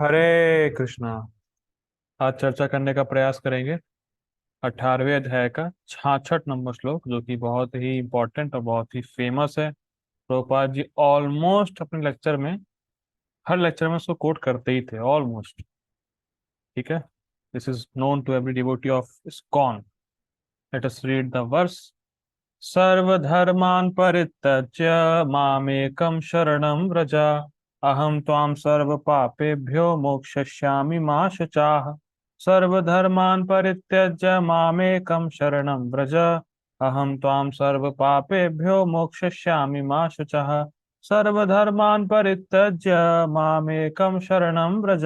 हरे कृष्णा। आज चर्चा करने का प्रयास करेंगे 18वें अध्याय का 66 नंबर श्लोक, जो कि बहुत ही इंपॉर्टेंट और बहुत ही फेमस है। प्रभुपाद जी ऑलमोस्ट अपने लेक्चर में, हर लेक्चर में उसको कोट करते ही थे ऑलमोस्ट। ठीक है, this is known to every devotee of ISKCON. Let us read the verse. सर्वधर्मान् परित्यज्य मामेकं शरणं व्रज, अहं त्वां सर्वपापेभ्यो मोक्षयिष्यामि मा शुचाः। सर्वधर्मान् परित्यज्य मामेकं शरणं व्रज, अहं त्वां सर्वपापेभ्यो मोक्षयिष्यामि मा शुचः। सर्वधर्मान् परित्यज्य मामेकं शरणं व्रज,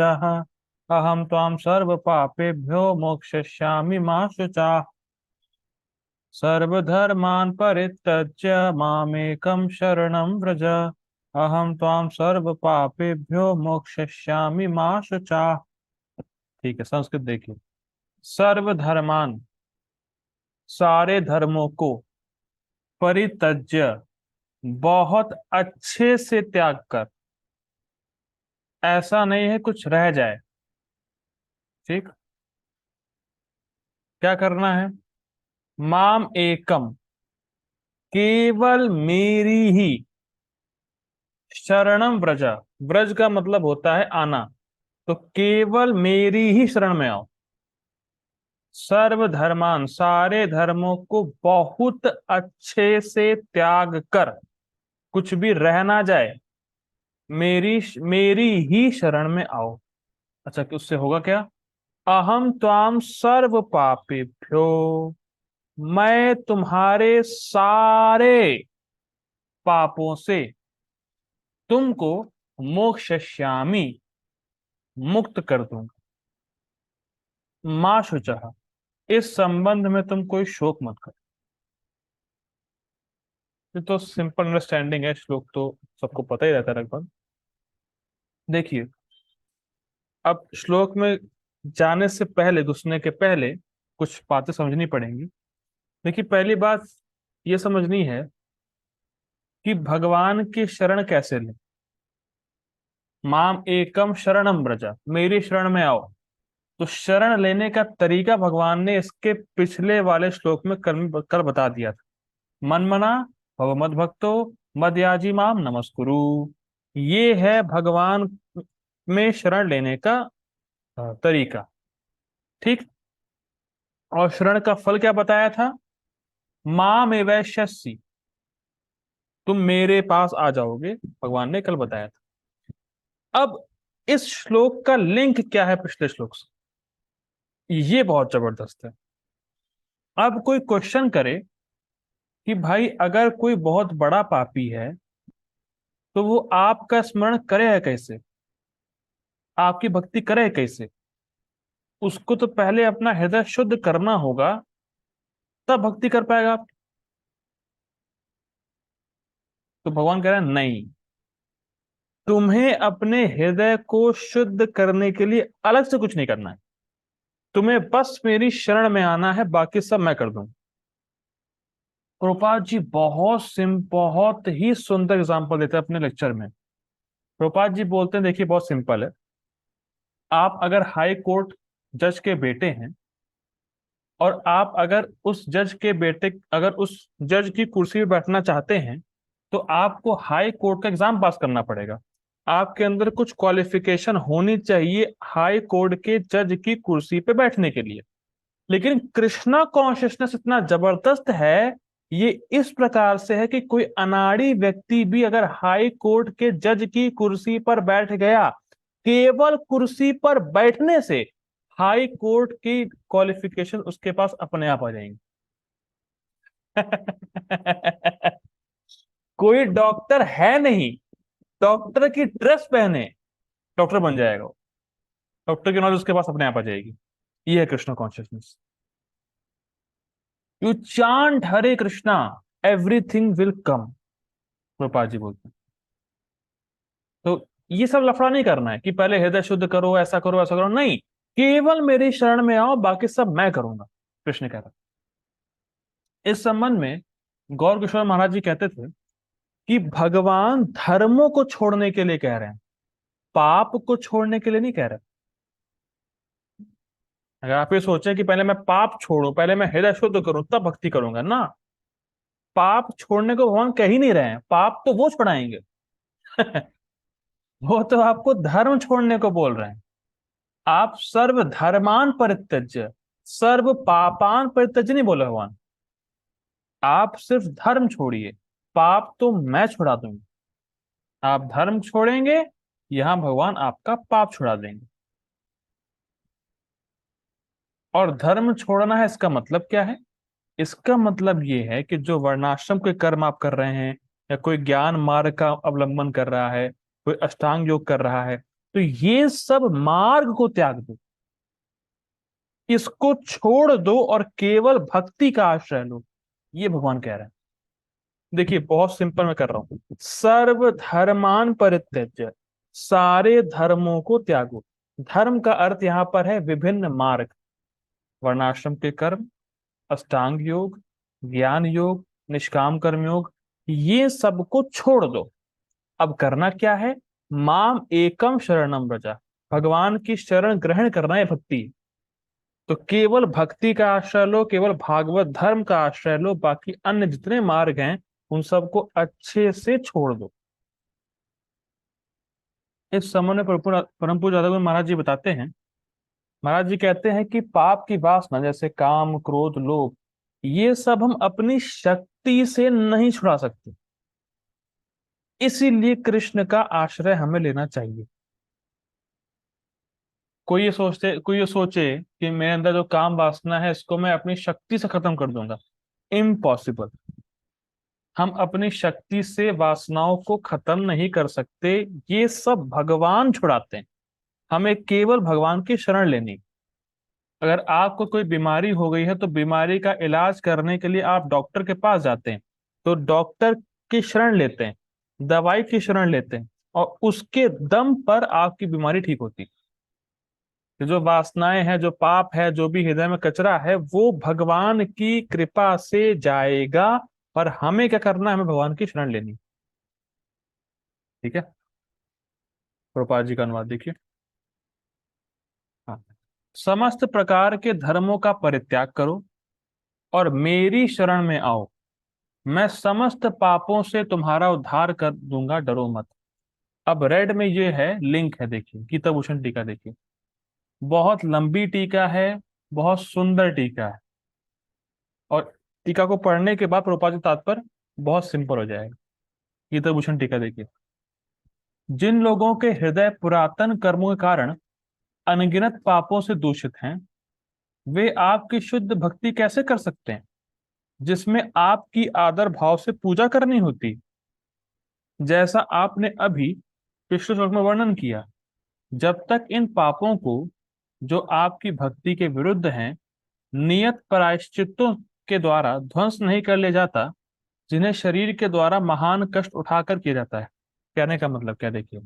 अहं त्वां सर्वपापेभ्यो मोक्षयिष्यामि मा शुचः। सर्वधर्मान् परित्यज्य मामेकं शरणं व्रज, अहं त्वां सर्वपापेभ्यो मोक्षयिष्यामि मा शुचाः। ठीक है, संस्कृत देखिए। सर्वधर्मान, सारे धर्मों को, परित्यज्य, बहुत अच्छे से त्याग कर। ऐसा नहीं है कुछ रह जाए। ठीक, क्या करना है? माम एकम, केवल मेरी ही, शरणम व्रज, व्रज का मतलब होता है आना, तो केवल मेरी ही शरण में आओ। सर्वधर्मान, सारे धर्मों को बहुत अच्छे से त्याग कर, कुछ भी रह ना जाए, मेरी मेरी ही शरण में आओ। अच्छा, कि उससे होगा क्या? अहम त्वाम सर्व पापेभ्यो, मैं तुम्हारे सारे पापों से तुमको मोक्षयिष्यामि, मुक्त कर दूंगा। मां शुचः, इस संबंध में तुम कोई शोक मत करो। ये तो सिंपल अंडरस्टैंडिंग है, श्लोक तो सबको पता ही रहता है लगभग। देखिए, अब श्लोक में जाने से पहले, घुसने के पहले कुछ बातें समझनी पड़ेंगी। देखिए, पहली बात ये समझनी है कि भगवान की शरण कैसे लें। माम एकम शरणम व्रज, मेरी शरण में आओ। तो शरण लेने का तरीका भगवान ने इसके पिछले वाले श्लोक में कल बता दिया था। मन मना भव मद भक्तो मदयाजी माम नमस्कुरु। ये है भगवान में शरण लेने का तरीका। ठीक, और शरण का फल क्या बताया था? माम एवैष्यसि, तुम मेरे पास आ जाओगे, भगवान ने कल बताया था। अब इस श्लोक का लिंक क्या है पिछले श्लोक से? ये बहुत जबरदस्त है। अब कोई क्वेश्चन करे कि भाई, अगर कोई बहुत बड़ा पापी है तो वो आपका स्मरण करे कैसे, आपकी भक्ति करे कैसे? उसको तो पहले अपना हृदय शुद्ध करना होगा, तब भक्ति कर पाएगा आप। तो भगवान कह रहे हैं नहीं, तुम्हें अपने हृदय को शुद्ध करने के लिए अलग से कुछ नहीं करना है। तुम्हें बस मेरी शरण में आना है, बाकी सब मैं कर दूं। प्रभुपाद जी बहुत ही सुंदर एग्जांपल देते हैं अपने लेक्चर में। प्रभुपाद जी बोलते हैं, देखिए बहुत सिंपल है। आप अगर हाई कोर्ट जज के बेटे हैं, और आप अगर उस जज के बेटे, अगर उस जज की कुर्सी पे बैठना चाहते हैं, तो आपको हाई कोर्ट का एग्जाम पास करना पड़ेगा। आपके अंदर कुछ क्वालिफिकेशन होनी चाहिए हाई कोर्ट के जज की कुर्सी पे बैठने के लिए। लेकिन कृष्णा कॉन्शियसनेस इतना जबरदस्त है, ये इस प्रकार से है कि कोई अनाड़ी व्यक्ति भी अगर हाई कोर्ट के जज की कुर्सी पर बैठ गया, केवल कुर्सी पर बैठने से हाई कोर्ट की क्वालिफिकेशन उसके पास अपने आप आ जाएंगी। कोई डॉक्टर है नहीं, डॉक्टर की ड्रेस पहने डॉक्टर बन जाएगा वो। डॉक्टर की नॉलेज उसके पास अपने आप आ जाएगी। ये है Krishna consciousness. You chant Hare Krishna, everything will come, Prabhupada ji बोलते हैं। तो ये सब लफड़ा नहीं करना है कि पहले हृदय शुद्ध करो, ऐसा करो, ऐसा करो, नहीं। केवल मेरी शरण में आओ, बाकी सब मैं करूंगा, कृष्ण कह रहा है। इस संबंध में गौर किशोर महाराज जी कहते थे कि भगवान धर्मों को छोड़ने के लिए कह रहे हैं। पाप को छोड़ने के लिए नहीं कह रहा। अगर आप ये सोचें कि पहले मैं पाप छोड़ूं, पहले मैं हृदय शुद्ध करूं तब भक्ति करूंगा ना, पाप छोड़ने को भगवान कह ही नहीं रहे हैं, पाप तो वो छुड़ाएंगे। वो तो आपको धर्म छोड़ने को बोल रहे हैं। आप सर्व धर्मान परित्यज्य, सर्व पापान परित्यज्य नहीं बोले भगवान। आप सिर्फ धर्म छोड़िए, पाप तो मैं छुड़ा दूंगा। आप धर्म छोड़ेंगे, यहां भगवान आपका पाप छुड़ा देंगे। और धर्म छोड़ना है, इसका मतलब क्या है? इसका मतलब ये है कि जो वर्णाश्रम के कर्म आप कर रहे हैं, या कोई ज्ञान मार्ग का अवलंबन कर रहा है, कोई अष्टांग योग कर रहा है, तो ये सब मार्ग को त्याग दो, इसको छोड़ दो और केवल भक्ति का आश्रय लो। ये भगवान कह रहे हैं। देखिए बहुत सिंपल मैं कर रहा हूं, सर्व धर्मान परित्यज्य, सारे धर्मों को त्यागो। धर्म का अर्थ यहां पर है विभिन्न मार्ग, वर्णाश्रम के कर्म, अष्टांग योग, ज्ञान योग, निष्काम कर्म योग, ये सबको छोड़ दो। अब करना क्या है? माम एकम शरणम व्रजा, भगवान की शरण ग्रहण करना है भक्ति। तो केवल भक्ति का आश्रय लो, केवल भागवत धर्म का आश्रय लो, बाकी अन्य जितने मार्ग हैं उन सबको अच्छे से छोड़ दो। इस संबंध में परम पूज्य दादा महाराज जी बताते हैं, महाराज जी कहते हैं कि पाप की वासना जैसे काम, क्रोध, लोभ, ये सब हम अपनी शक्ति से नहीं छुड़ा सकते, इसीलिए कृष्ण का आश्रय हमें लेना चाहिए। कोई ये सोचे कि मेरे अंदर जो काम वासना है इसको मैं अपनी शक्ति से खत्म कर दूंगा, इम्पॉसिबल। हम अपनी शक्ति से वासनाओं को खत्म नहीं कर सकते, ये सब भगवान छुड़ाते हैं। हमें केवल भगवान की शरण लेनी। अगर आपको कोई बीमारी हो गई है तो बीमारी का इलाज करने के लिए आप डॉक्टर के पास जाते हैं, तो डॉक्टर की शरण लेते हैं, दवाई की शरण लेते हैं, और उसके दम पर आपकी बीमारी ठीक होती है। कि जो वासनाएं हैं, जो पाप है, जो भी हृदय में कचरा है, वो भगवान की कृपा से जाएगा। और हमें क्या करना है? हमें भगवान की शरण लेनी। ठीक है, प्रभुपाद जी का अनुवाद देखिए। हाँ, समस्त प्रकार के धर्मों का परित्याग करो और मेरी शरण में आओ, मैं समस्त पापों से तुम्हारा उद्धार कर दूंगा, डरो मत। अब रेड में ये है, लिंक है, देखिए गीता भूषण टीका देखिए। बहुत लंबी टीका है, बहुत सुंदर टीका है, और टीका को पढ़ने के बाद प्रभुपाद जी तात्पर्य बहुत सिंपल हो जाएगा। गीता भूषण टीका देखिए। जिन लोगों के हृदय पुरातन कर्मों के कारण अनगिनत पापों से दूषित हैं, वे आपकी शुद्ध भक्ति कैसे कर सकते हैं, जिसमें आपकी आदर भाव से पूजा करनी होती, जैसा आपने अभी पिछले श्लोक में वर्णन किया। जब तक इन पापों को, जो आपकी भक्ति के विरुद्ध हैं, नियत प्रायश्चित्तों के द्वारा ध्वंस नहीं कर लिया जाता, जिन्हें शरीर के द्वारा महान कष्ट उठाकर किया जाता है। कहने का मतलब क्या? देखिए,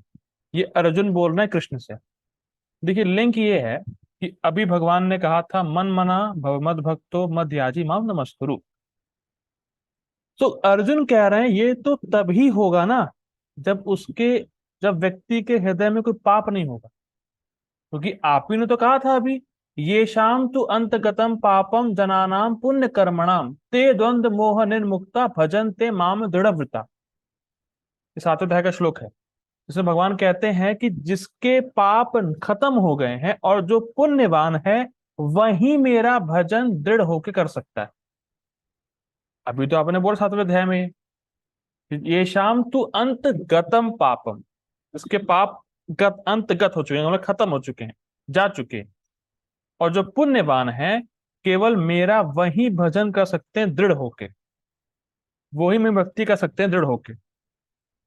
ये अर्जुन बोल रहे हैं कृष्ण से। देखिए लिंक ये है कि अभी भगवान ने कहा था मन मना भव मद भक्तो मद याजी माम नमस्कुरु। तो अर्जुन कह रहे हैं ये तो तभी होगा ना, जब उसके जब व्यक्ति के हृदय में कोई पाप नहीं होगा। क्योंकि आप ही ने तो कहा था अभी, ये शाम तु अंतगतम पापम जनानाम पुण्य कर्मणाम ते द्वंद्व मोह निर्मुक्ता भजन ते माम दृढ़व्रता। ये 7वें अध्याय का श्लोक है, जिसमें भगवान कहते हैं कि जिसके पाप खत्म हो गए हैं और जो पुण्यवान है, वही मेरा भजन दृढ़ होके कर सकता है। अभी तो आपने बोला 7वें अध्याय में, ये शाम तू अंत गतम पापम, इसके पाप अंतगत हो चुके हैं, मतलब खत्म हो चुके हैं, जा चुके हैं। और जो पुण्यवान है, केवल मेरा वही भजन कर सकते हैं दृढ़ होके, वही में भक्ति कर सकते हैं दृढ़ होके।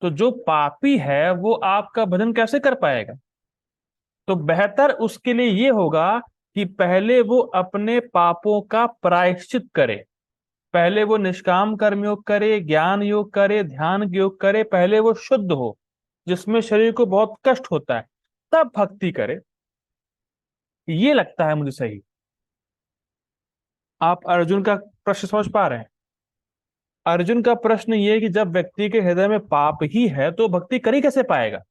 तो जो पापी है वो आपका भजन कैसे कर पाएगा? तो बेहतर उसके लिए ये होगा कि पहले वो अपने पापों का प्रायश्चित करे, पहले वो निष्काम कर्म योग करे, ज्ञान योग करे, ध्यान योग करे, पहले वो शुद्ध हो, जिसमें शरीर को बहुत कष्ट होता है, तब भक्ति करे। ये लगता है मुझे सही। आप अर्जुन का प्रश्न समझ पा रहे हैं? अर्जुन का प्रश्न ये है कि जब व्यक्ति के हृदय में पाप ही है तो भक्ति कर ही कैसे पाएगा?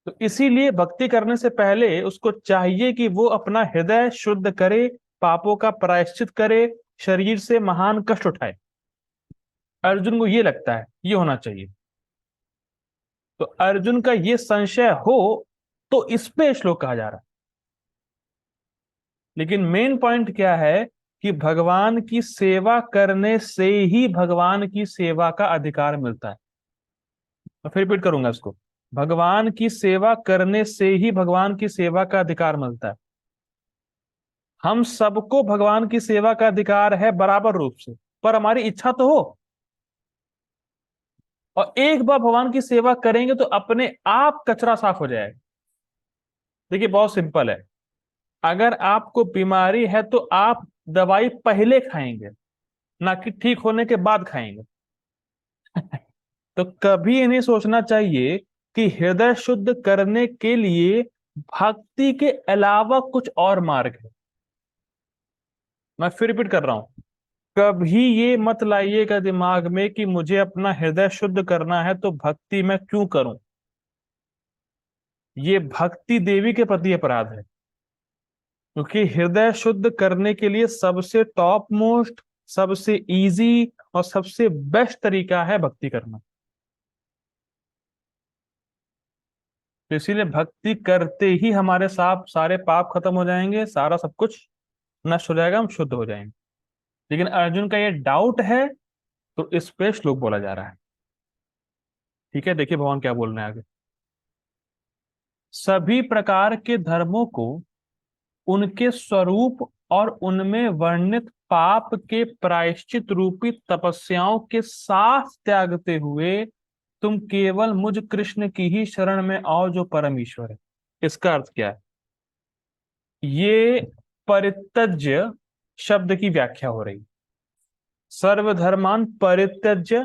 तो इसीलिए भक्ति करने से पहले उसको चाहिए कि वो अपना हृदय शुद्ध करे, पापों का प्रायश्चित करे, शरीर से महान कष्ट उठाए। अर्जुन को ये लगता है ये होना चाहिए। तो अर्जुन का ये संशय हो तो इस पे श्लोक कहा जा रहा है। लेकिन मेन पॉइंट क्या है कि भगवान की सेवा करने से ही भगवान की सेवा का अधिकार मिलता है। मैं फिर रिपीट करूंगा इसको, भगवान की सेवा करने से ही भगवान की सेवा का अधिकार मिलता है। हम सबको भगवान की सेवा का अधिकार है बराबर रूप से, पर हमारी इच्छा तो हो। और एक बार भगवान की सेवा करेंगे तो अपने आप कचरा साफ हो जाएगा। देखिए बहुत सिंपल है, अगर आपको बीमारी है तो आप दवाई पहले खाएंगे, ना कि ठीक होने के बाद खाएंगे। तो कभी ये नहीं सोचना चाहिए कि हृदय शुद्ध करने के लिए भक्ति के अलावा कुछ और मार्ग है। मैं फिर रिपीट कर रहा हूं, कभी ये मत लाइएगा दिमाग में कि मुझे अपना हृदय शुद्ध करना है तो भक्ति मैं क्यों करूं। ये भक्ति देवी के प्रति अपराध है, क्योंकि हृदय शुद्ध करने के लिए सबसे टॉप मोस्ट, सबसे इजी और सबसे बेस्ट तरीका है भक्ति करना। तो इसीलिए भक्ति करते ही हमारे साथ सारे पाप खत्म हो जाएंगे, सारा सब कुछ नष्ट हो जाएगा, हम शुद्ध हो जाएंगे। लेकिन अर्जुन का ये डाउट है, तो इस पे श्लोक बोला जा रहा है। ठीक है, देखिए भगवान क्या बोल रहे हैं आगे। सभी प्रकार के धर्मों को उनके स्वरूप और उनमें वर्णित पाप के प्रायश्चित रूपी तपस्याओं के साथ त्यागते हुए तुम केवल मुझ कृष्ण की ही शरण में आओ जो परम ईश्वर है। इसका अर्थ क्या है? ये परित्यज्य शब्द की व्याख्या हो रही। सर्वधर्मान परित्यज्य,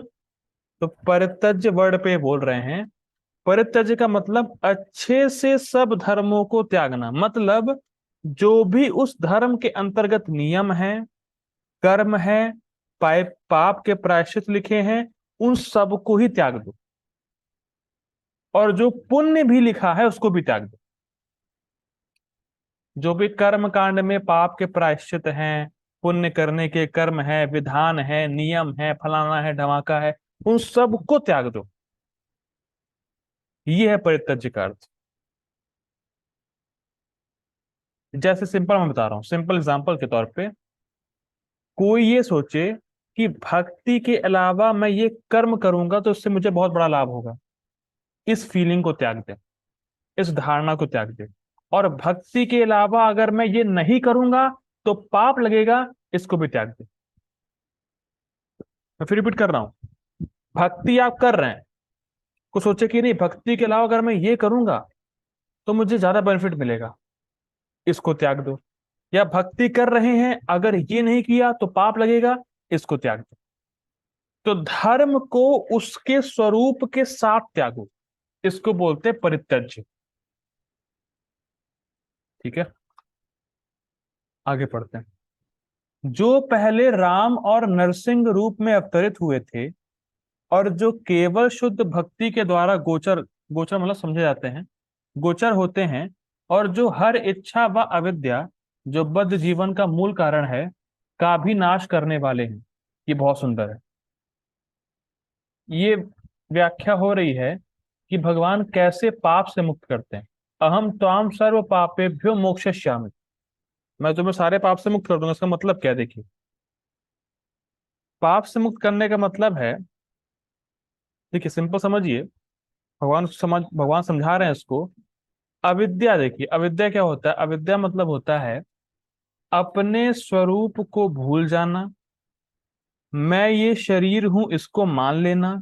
तो परित्यज्य वर्ड पे बोल रहे हैं। परित्यज्य का मतलब अच्छे से सब धर्मों को त्यागना, मतलब जो भी उस धर्म के अंतर्गत नियम है, कर्म है, पाप के प्रायश्चित लिखे हैं, उन सब को ही त्याग दो। और जो पुण्य भी लिखा है उसको भी त्याग दो। जो भी कर्म कांड में पाप के प्रायश्चित हैं, पुण्य करने के कर्म है, विधान है, नियम है, फलाना है, ढमाका है, उन सब को त्याग दो। ये है परित्यज्य का अर्थ। जैसे सिंपल मैं बता रहा हूं, सिंपल एग्जांपल के तौर पे, कोई ये सोचे कि भक्ति के अलावा मैं ये कर्म करूंगा तो इससे मुझे बहुत बड़ा लाभ होगा, इस फीलिंग को त्याग दे, इस धारणा को त्याग दे। और भक्ति के अलावा अगर मैं ये नहीं करूंगा तो पाप लगेगा, इसको भी त्याग दे। मैं फिर रिपीट कर रहा हूं, भक्ति आप कर रहे हैं, को सोचे कि नहीं भक्ति के अलावा अगर मैं ये करूंगा तो मुझे ज्यादा बेनिफिट मिलेगा, इसको त्याग दो। या भक्ति कर रहे हैं, अगर ये नहीं किया तो पाप लगेगा, इसको त्याग दो। तो धर्म को उसके स्वरूप के साथ त्यागो, इसको बोलते हैं परित्यज्य। ठीक है, आगे पढ़ते हैं। जो पहले राम और नरसिंह रूप में अवतरित हुए थे और जो केवल शुद्ध भक्ति के द्वारा गोचर, गोचर मतलब समझे जाते हैं, गोचर होते हैं, और जो हर इच्छा व अविद्या जो बद्ध जीवन का मूल कारण है का भी नाश करने वाले हैं। ये बहुत सुंदर है। ये व्याख्या हो रही है कि भगवान कैसे पाप से मुक्त करते हैं। अहम त्वाम सर्व पापेभ्यो मोक्षयिष्यामि, मैं तुम्हें सारे पाप से मुक्त कर दूंगा। इसका मतलब क्या है? देखिए, पाप से मुक्त करने का मतलब है, देखिए सिंपल समझिए, भगवान समझा रहे हैं इसको। अविद्या, देखिए अविद्या क्या होता है? अविद्या मतलब होता है अपने स्वरूप को भूल जाना, मैं ये शरीर हूं इसको मान लेना।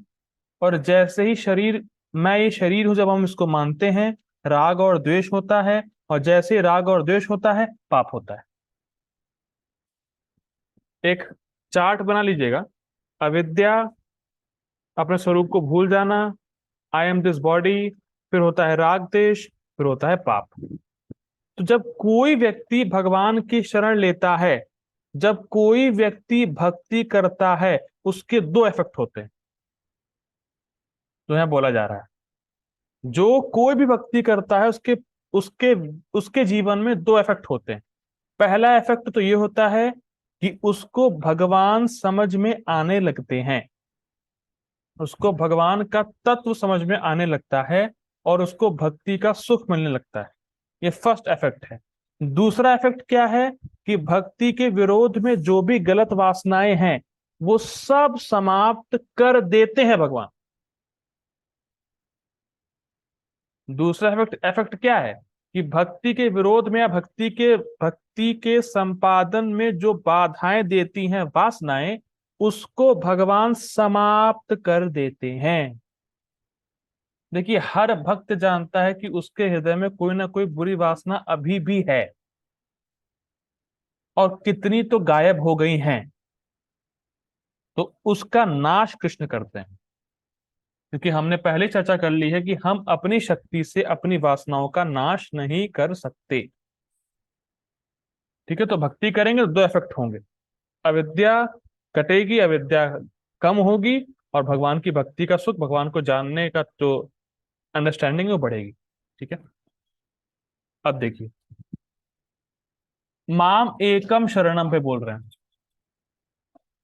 और जैसे ही शरीर, मैं ये शरीर हूं जब हम इसको मानते हैं, राग और द्वेष होता है, और जैसे ही राग और द्वेष होता है पाप होता है। एक चार्ट बना लीजिएगा, अविद्या, अपने स्वरूप को भूल जाना, आई एम दिस बॉडी, फिर होता है राग द्वेष, फिर होता है पाप। तो जब कोई व्यक्ति भगवान की शरण लेता है, जब कोई व्यक्ति भक्ति करता है, उसके दो इफेक्ट होते हैं, जो यहां बोला जा रहा है। जो कोई भी भक्ति करता है उसके उसके उसके जीवन में दो इफेक्ट होते हैं। पहला इफेक्ट तो ये होता है कि उसको भगवान समझ में आने लगते हैं, उसको भगवान का तत्व समझ में आने लगता है और उसको भक्ति का सुख मिलने लगता है। ये फर्स्ट इफेक्ट है। दूसरा इफेक्ट क्या है कि भक्ति के विरोध में जो भी गलत वासनाएं हैं वो सब समाप्त कर देते हैं भगवान। दूसरा इफेक्ट इफेक्ट क्या है कि भक्ति के विरोध में या भक्ति के संपादन में जो बाधाएं देती हैं वासनाएं, उसको भगवान समाप्त कर देते हैं। देखिए, हर भक्त जानता है कि उसके हृदय में कोई ना कोई बुरी वासना अभी भी है, और कितनी तो गायब हो गई हैं, तो उसका नाश कृष्ण करते हैं। क्योंकि हमने पहले चर्चा कर ली है कि हम अपनी शक्ति से अपनी वासनाओं का नाश नहीं कर सकते। ठीक है, तो भक्ति करेंगे तो दो इफेक्ट होंगे, अविद्या कटेगी, अविद्या कम होगी, और भगवान की भक्ति का सुख, भगवान को जानने का जो अंडरस्टैंडिंग है वो बढ़ेगी। ठीक है, अब देखिए, माम एकम शरणम पे बोल रहे हैं।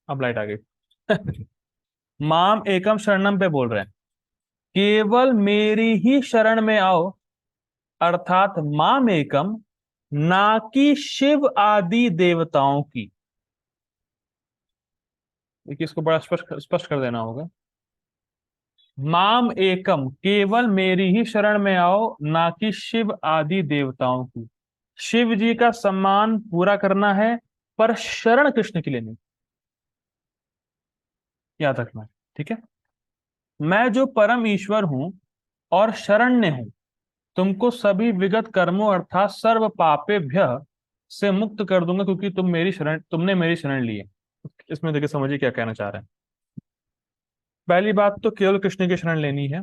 अब लाइट आ गई। माम एकम शरणम पे बोल रहे हैं, केवल मेरी ही शरण में आओ, अर्थात माम एकम, ना कि शिव आदि देवताओं की। देखिए, इसको बड़ा स्पष्ट स्पष्ट कर देना होगा। माम एकम, केवल मेरी ही शरण में आओ, ना कि शिव आदि देवताओं की। शिव जी का सम्मान पूरा करना है, पर शरण कृष्ण की लेनी, याद रखना है। ठीक है, मैं जो परम ईश्वर हूं और शरण्य हूं, तुमको सभी विगत कर्मों अर्थात सर्व पापेभ्य से मुक्त कर दूंगा, क्योंकि तुमने मेरी शरण ली है। इसमें देखिए, समझिए क्या कहना चाह रहे हैं। पहली बात तो केवल कृष्ण की शरण लेनी है,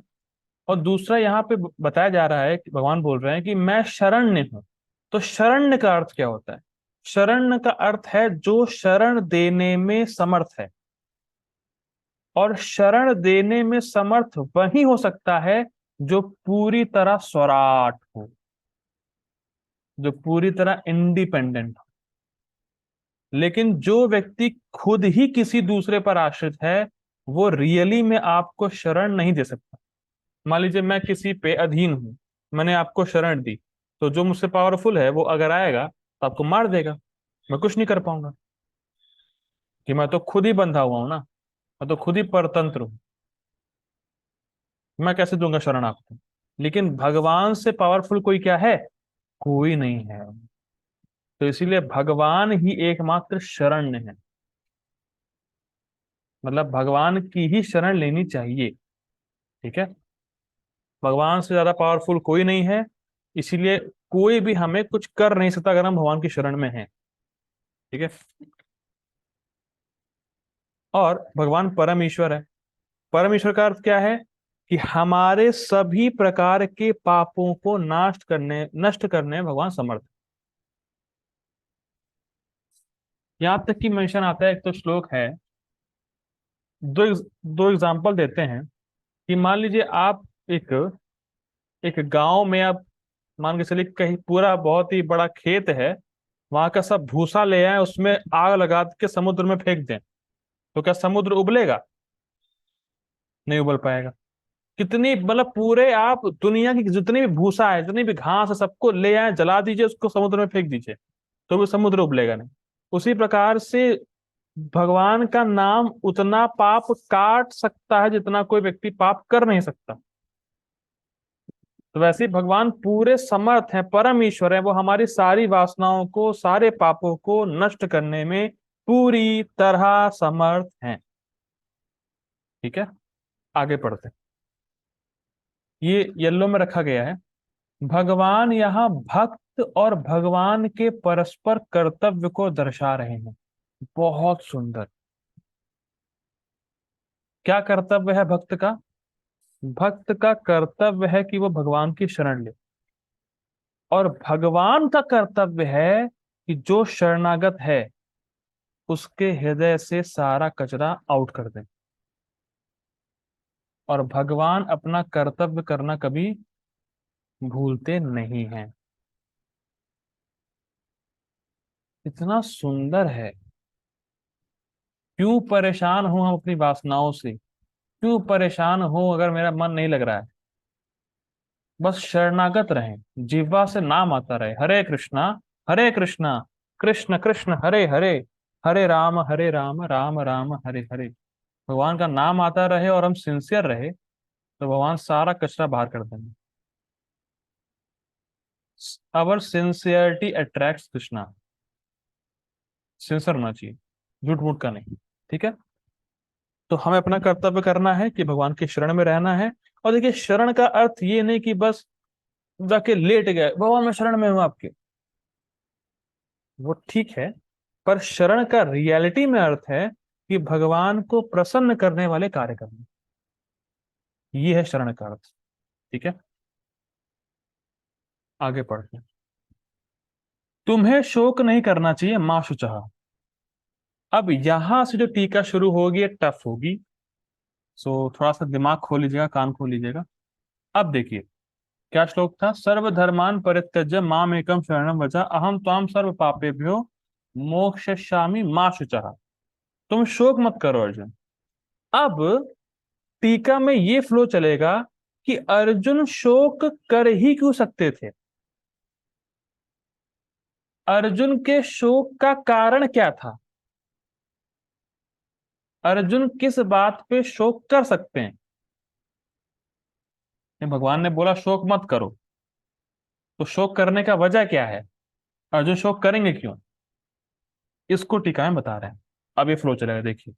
और दूसरा यहाँ पे बताया जा रहा है कि भगवान बोल रहे हैं कि मैं शरण्य हूं। तो शरण्य का अर्थ क्या होता है? शरण्य का अर्थ है जो शरण देने में समर्थ है, और शरण देने में समर्थ वही हो सकता है जो पूरी तरह स्वराट हो, जो पूरी तरह इंडिपेंडेंट हो। लेकिन जो व्यक्ति खुद ही किसी दूसरे पर आश्रित है, वो रियली में आपको शरण नहीं दे सकता। मान लीजिए मैं किसी पे अधीन हूं, मैंने आपको शरण दी, तो जो मुझसे पावरफुल है वो अगर आएगा तो आपको मार देगा, मैं कुछ नहीं कर पाऊंगा, कि मैं तो खुद ही बंधा हुआ हूं ना, मैं तो खुद ही परतंत्र हूं, मैं कैसे दूंगा शरण आपको? लेकिन भगवान से पावरफुल कोई क्या है? कोई नहीं है। तो इसीलिए भगवान ही एकमात्र शरण्य है, मतलब भगवान की ही शरण लेनी चाहिए। ठीक है, भगवान से ज्यादा पावरफुल कोई नहीं है, इसीलिए कोई भी हमें कुछ कर नहीं सकता अगर हम भगवान की शरण में हैं। ठीक है, और भगवान परम ईश्वर है। परम ईश्वर का अर्थ क्या है? कि हमारे सभी प्रकार के पापों को नष्ट करने में भगवान समर्थ है। यहां तक कि मेंशन आता है, एक तो श्लोक है, दो दो एग्जांपल देते हैं कि मान लीजिए आप एक एक गांव में, आप मान के चलिए कहीं पूरा बहुत ही बड़ा खेत है, वहां का सब भूसा ले आए, उसमें आग लगा के समुद्र में फेंक दें, तो क्या समुद्र उबलेगा? नहीं उबल पाएगा। कितनी मतलब पूरे आप दुनिया की जितनी भी भूसा है, जितनी भी घास है, सबको ले आए, जला दीजिए, उसको समुद्र में फेंक दीजिए, तो भी समुद्र उबलेगा नहीं। उसी प्रकार से भगवान का नाम उतना पाप काट सकता है जितना कोई व्यक्ति पाप कर नहीं सकता। तो वैसे ही भगवान पूरे समर्थ हैं, परम ईश्वर है, वो हमारी सारी वासनाओं को, सारे पापों को नष्ट करने में पूरी तरह समर्थ हैं। ठीक है, आगे पढ़ते हैं। ये येलो में रखा गया है। भगवान यहाँ भक्त और भगवान के परस्पर कर्तव्य को दर्शा रहे हैं। बहुत सुंदर। क्या कर्तव्य है भक्त का? भक्त का कर्तव्य है कि वो भगवान की शरण ले, और भगवान का कर्तव्य है कि जो शरणागत है उसके हृदय से सारा कचरा आउट कर दें। और भगवान अपना कर्तव्य करना कभी भूलते नहीं हैं। इतना सुंदर है। क्यों परेशान हूं हम अपनी वासनाओं से, क्यों परेशान हो अगर मेरा मन नहीं लग रहा है। बस शरणागत रहें, जिह्वा से नाम आता रहे, हरे कृष्णा हरे कृष्णा, कृष्ण कृष्ण हरे हरे, हरे राम राम राम हरे हरे। भगवान का नाम आता रहे और हम सिंसियर रहे, तो भगवान सारा कचरा बाहर कर देंगे। अवर सिंसियरिटी अट्रैक्ट्स कृष्णा। सिंसियर होना चाहिए, झूठ मूठ का नहीं। ठीक है। तो हमें अपना कर्तव्य करना है कि भगवान की शरण में रहना है। और देखिए, शरण का अर्थ ये नहीं कि बस जाके लेट गए, भगवान मैं शरण में हूं आपके, वो ठीक है। पर शरण का रियलिटी में अर्थ है कि भगवान को प्रसन्न करने वाले कार्य करना। ये है शरण का अर्थ। ठीक है। आगे पढ़ते हैं। तुम्हें शोक नहीं करना चाहिए मां शुचः। अब यहां से जो टीका शुरू होगी टफ होगी। सो थोड़ा सा दिमाग खोल लीजिएगा, कान खोल लीजिएगा। अब देखिए, क्या श्लोक था? सर्वधर्मान परित्यज्य माम एकम शरणम व्रज अहम त्वाम सर्व पापेभ्यो मोक्षयिष्यामि मा शुचः। तुम शोक मत करो अर्जुन। अब टीका में ये फ्लो चलेगा कि अर्जुन शोक कर ही क्यों सकते थे, अर्जुन के शोक का कारण क्या था, अर्जुन किस बात पे शोक कर सकते हैं। भगवान ने बोला शोक मत करो, तो शोक करने का वजह क्या है, अर्जुन शोक करेंगे क्यों, इसको टीका में बता रहे हैं। अब ये फ्लो चलेगा, देखिए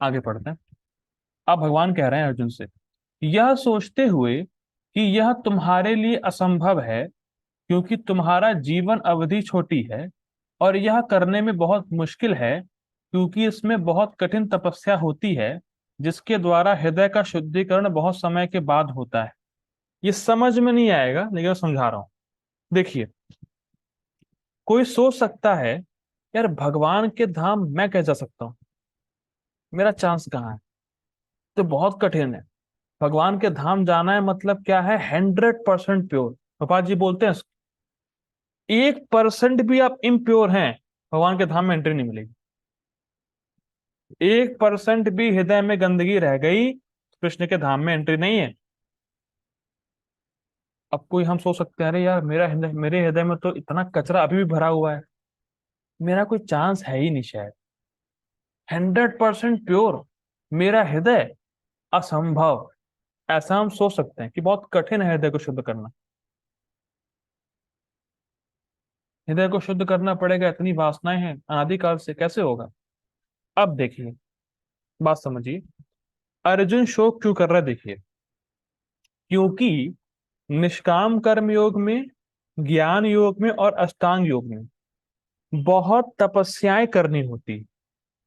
आगे पढ़ते हैं। अब भगवान कह रहे हैं अर्जुन से, यह सोचते हुए कि यह तुम्हारे लिए असंभव है, क्योंकि तुम्हारा जीवन अवधि छोटी है, और यह करने में बहुत मुश्किल है, क्योंकि इसमें बहुत कठिन तपस्या होती है, जिसके द्वारा हृदय का शुद्धिकरण बहुत समय के बाद होता है। ये समझ में नहीं आएगा, लेकिन मैं समझा रहा हूं। देखिए, कोई सोच सकता है यार भगवान के धाम मैं कैसे जा सकता हूँ, मेरा चांस कहाँ है, तो बहुत कठिन है। भगवान के धाम जाना है मतलब क्या है, 100% प्योर। पापा जी बोलते हैं 1% भी आप इम्प्योर हैं, भगवान के धाम में एंट्री नहीं मिलेगी। 1% भी हृदय में गंदगी रह गई, कृष्ण के धाम में एंट्री नहीं है। अब कोई हम सोच सकते हैं अरे यार मेरे हृदय में तो इतना कचरा अभी भी भरा हुआ है, मेरा कोई चांस है ही नहीं शायद। 100% प्योर मेरा हृदय, असंभव। ऐसा हम सोच सकते हैं कि बहुत कठिन है हृदय को शुद्ध करना। हृदय को शुद्ध करना पड़ेगा, इतनी वासनाएं हैं अनादिकाल से, कैसे होगा। अब देखिए, बात समझिए, अर्जुन शोक क्यों कर रहा है, देखिए। क्योंकि निष्काम कर्म योग में, ज्ञान योग में और अष्टांग योग में बहुत तपस्याएं करनी होती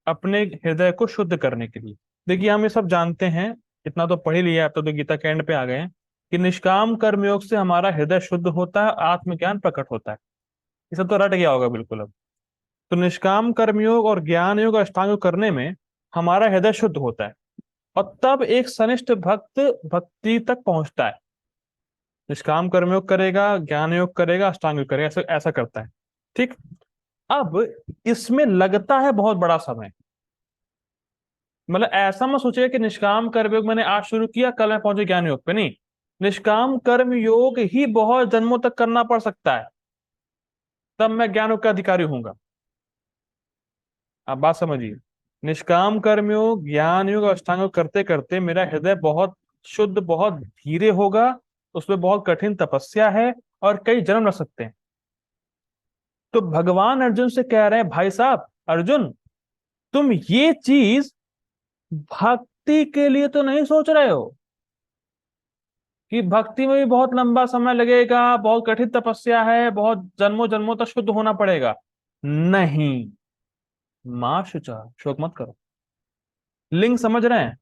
अपने हृदय को शुद्ध करने के लिए। देखिए, हम ये सब जानते हैं, इतना तो पढ़ ही लिया, अब तो गीता के एंड पे आ गए हैं, कि निष्काम कर्म योग से हमारा हृदय शुद्ध होता है, आत्मज्ञान प्रकट होता है। ये सब तो रट गया होगा बिल्कुल अब। तो निष्काम कर्मयोग और ज्ञान योग अष्टांग योग करने में हमारा हृदय शुद्ध होता है, और तब एक सनिष्ठ भक्त भक्ति तक पहुंचता है। निष्काम कर्मयोग करेगा, ज्ञान योग करेगा, अष्टांग योग करेगा, ऐसा ऐसा करता है। ठीक। अब इसमें लगता है बहुत बड़ा समय, मतलब ऐसा मत सोचिए कि निष्काम कर्म योग मैंने आज शुरू किया कल मैं पहुंचे ज्ञान योग पे, नहीं। निष्काम कर्म योग ही बहुत जन्मों तक करना पड़ सकता है, तब मैं ज्ञान योग का अधिकारी होऊंगा। आप बात समझिए, निष्काम कर्म योग, ज्ञान योग, अष्टांग योग करते करते मेरा हृदय बहुत शुद्ध, बहुत धीरे होगा, उसमें बहुत कठिन तपस्या है, और कई जन्म लग सकते हैं। तो भगवान अर्जुन से कह रहे हैं, भाई साहब अर्जुन, तुम ये चीज भक्ति के लिए तो नहीं सोच रहे हो कि भक्ति में भी बहुत लंबा समय लगेगा, बहुत कठिन तपस्या है, बहुत जन्मों जन्मों तक शुद्ध होना पड़ेगा। नहीं, मां शुचा, शोक मत करो। लिंग समझ रहे हैं?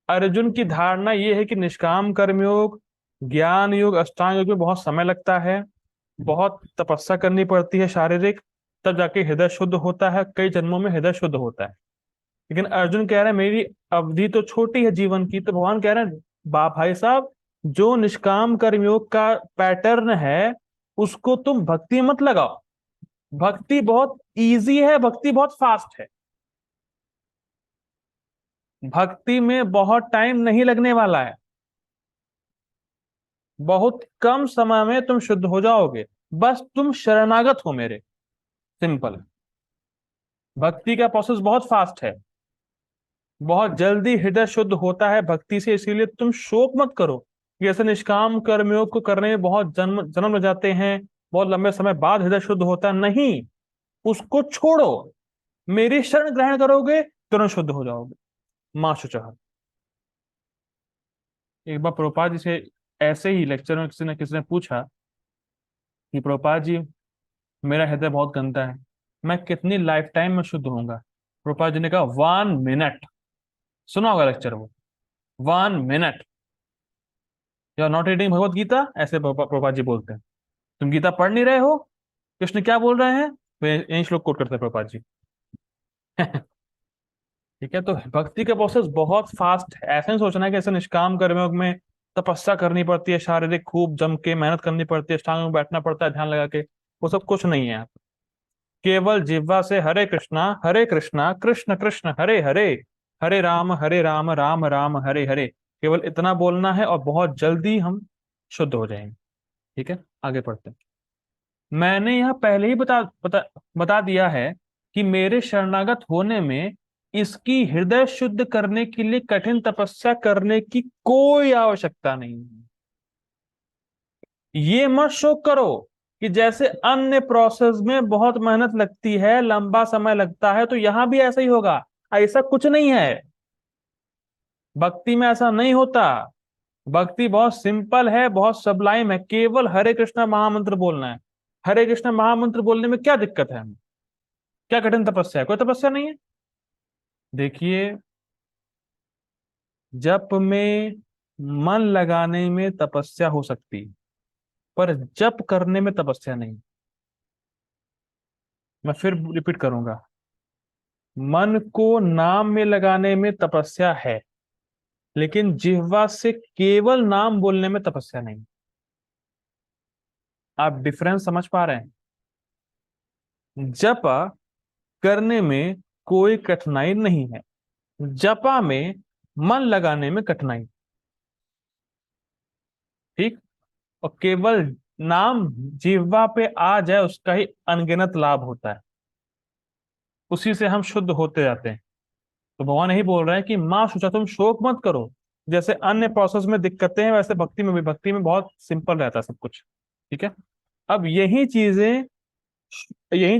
अर्जुन की धारणा यह है कि निष्काम कर्मयोग, ज्ञान योग, अष्टांग योग में बहुत समय लगता है, बहुत तपस्या करनी पड़ती है शारीरिक, तब जाके हृदय शुद्ध होता है, कई जन्मों में हृदय शुद्ध होता है। लेकिन अर्जुन कह रहे हैं मेरी अवधि तो छोटी है जीवन की, तो भगवान कह रहे हैं बा भाई साहब, जो निष्काम कर्मयोग का पैटर्न है उसको तुम भक्ति मत लगाओ। भक्ति बहुत इजी है, भक्ति बहुत फास्ट है। भक्ति में बहुत टाइम नहीं लगने वाला है, बहुत कम समय में तुम शुद्ध हो जाओगे। बस तुम शरणागत हो मेरे, सिंपल। भक्ति का प्रोसेस बहुत फास्ट है, बहुत जल्दी हृदय शुद्ध होता है भक्ति से। इसीलिए तुम शोक मत करो कि ऐसे निष्काम कर्मयोग को करने में बहुत जन्म जन्म लग जाते हैं, बहुत लंबे समय बाद हृदय शुद्ध होता है। नहीं, उसको छोड़ो, मेरी शरण ग्रहण करोगे तुरंत शुद्ध हो जाओगे। मां शुचः। एक बार प्रभुपाद जी से ऐसे ही लेक्चर में किसी ने पूछा कि प्रभुपाद जी, मेरा हृदय बहुत गंदा है, मैं कितनी लाइफ टाइम में शुद्ध होऊंगा? प्रभुपाद जी ने कहा 1 मिनट। सुना होगा लेक्चर वो, 1 minute. You are not reading Bhagavad Gita, ऐसे प्रभुपाद जी बोलते हैं। तुम गीता पढ़ नहीं रहे हो, कृष्ण क्या बोल रहे हैं? वे यही श्लोक कोट करते हैं प्रभुपाद जी। ठीक है, तो भक्ति का प्रोसेस बहुत फास्ट है। ऐसा नहीं सोचना है कि ऐसे निष्काम कर्मयोग में तपस्या करनी पड़ती है, शारीरिक खूब जम के मेहनत करनी पड़ती है, अष्टांग में बैठना पड़ता है ध्यान लगा के। वो सब कुछ नहीं है। केवल जिह्वा से हरे कृष्णा कृष्ण कृष्ण हरे हरे, हरे राम राम राम हरे हरे, केवल इतना बोलना है और बहुत जल्दी हम शुद्ध हो जाएंगे। ठीक है, आगे पढ़ते हैं। मैंने यह पहले ही बता दिया है कि मेरे शरणागत होने में इसकी हृदय शुद्ध करने के लिए कठिन तपस्या करने की कोई आवश्यकता नहीं है। ये मत शोक करो कि जैसे अन्य प्रोसेस में बहुत मेहनत लगती है, लंबा समय लगता है, तो यहां भी ऐसा ही होगा। ऐसा कुछ नहीं है, भक्ति में ऐसा नहीं होता। भक्ति बहुत सिंपल है, बहुत सबलाइम है। केवल हरे कृष्णा महामंत्र बोलना है। हरे कृष्णा महामंत्र बोलने में क्या दिक्कत है? क्या कठिन तपस्या है? कोई तपस्या नहीं है। देखिए, जप में मन लगाने में तपस्या हो सकती है, पर जप करने में तपस्या नहीं। मैं फिर रिपीट करूंगा, मन को नाम में लगाने में तपस्या है, लेकिन जिह्वा से केवल नाम बोलने में तपस्या नहीं। आप डिफरेंस समझ पा रहे हैं? जपा करने में कोई कठिनाई नहीं है, जपा में मन लगाने में कठिनाई। ठीक। और केवल नाम जिह्वा पे आ जाए उसका ही अनगिनत लाभ होता है, उसी से हम शुद्ध होते जाते हैं। तो भगवान यही बोल रहे हैं कि माँ शुचा, तुम शोक मत करो। जैसे अन्य प्रोसेस में दिक्कतें हैं, वैसे भक्ति में भी, भक्ति में बहुत सिंपल रहता है सब कुछ। ठीक है। अब यही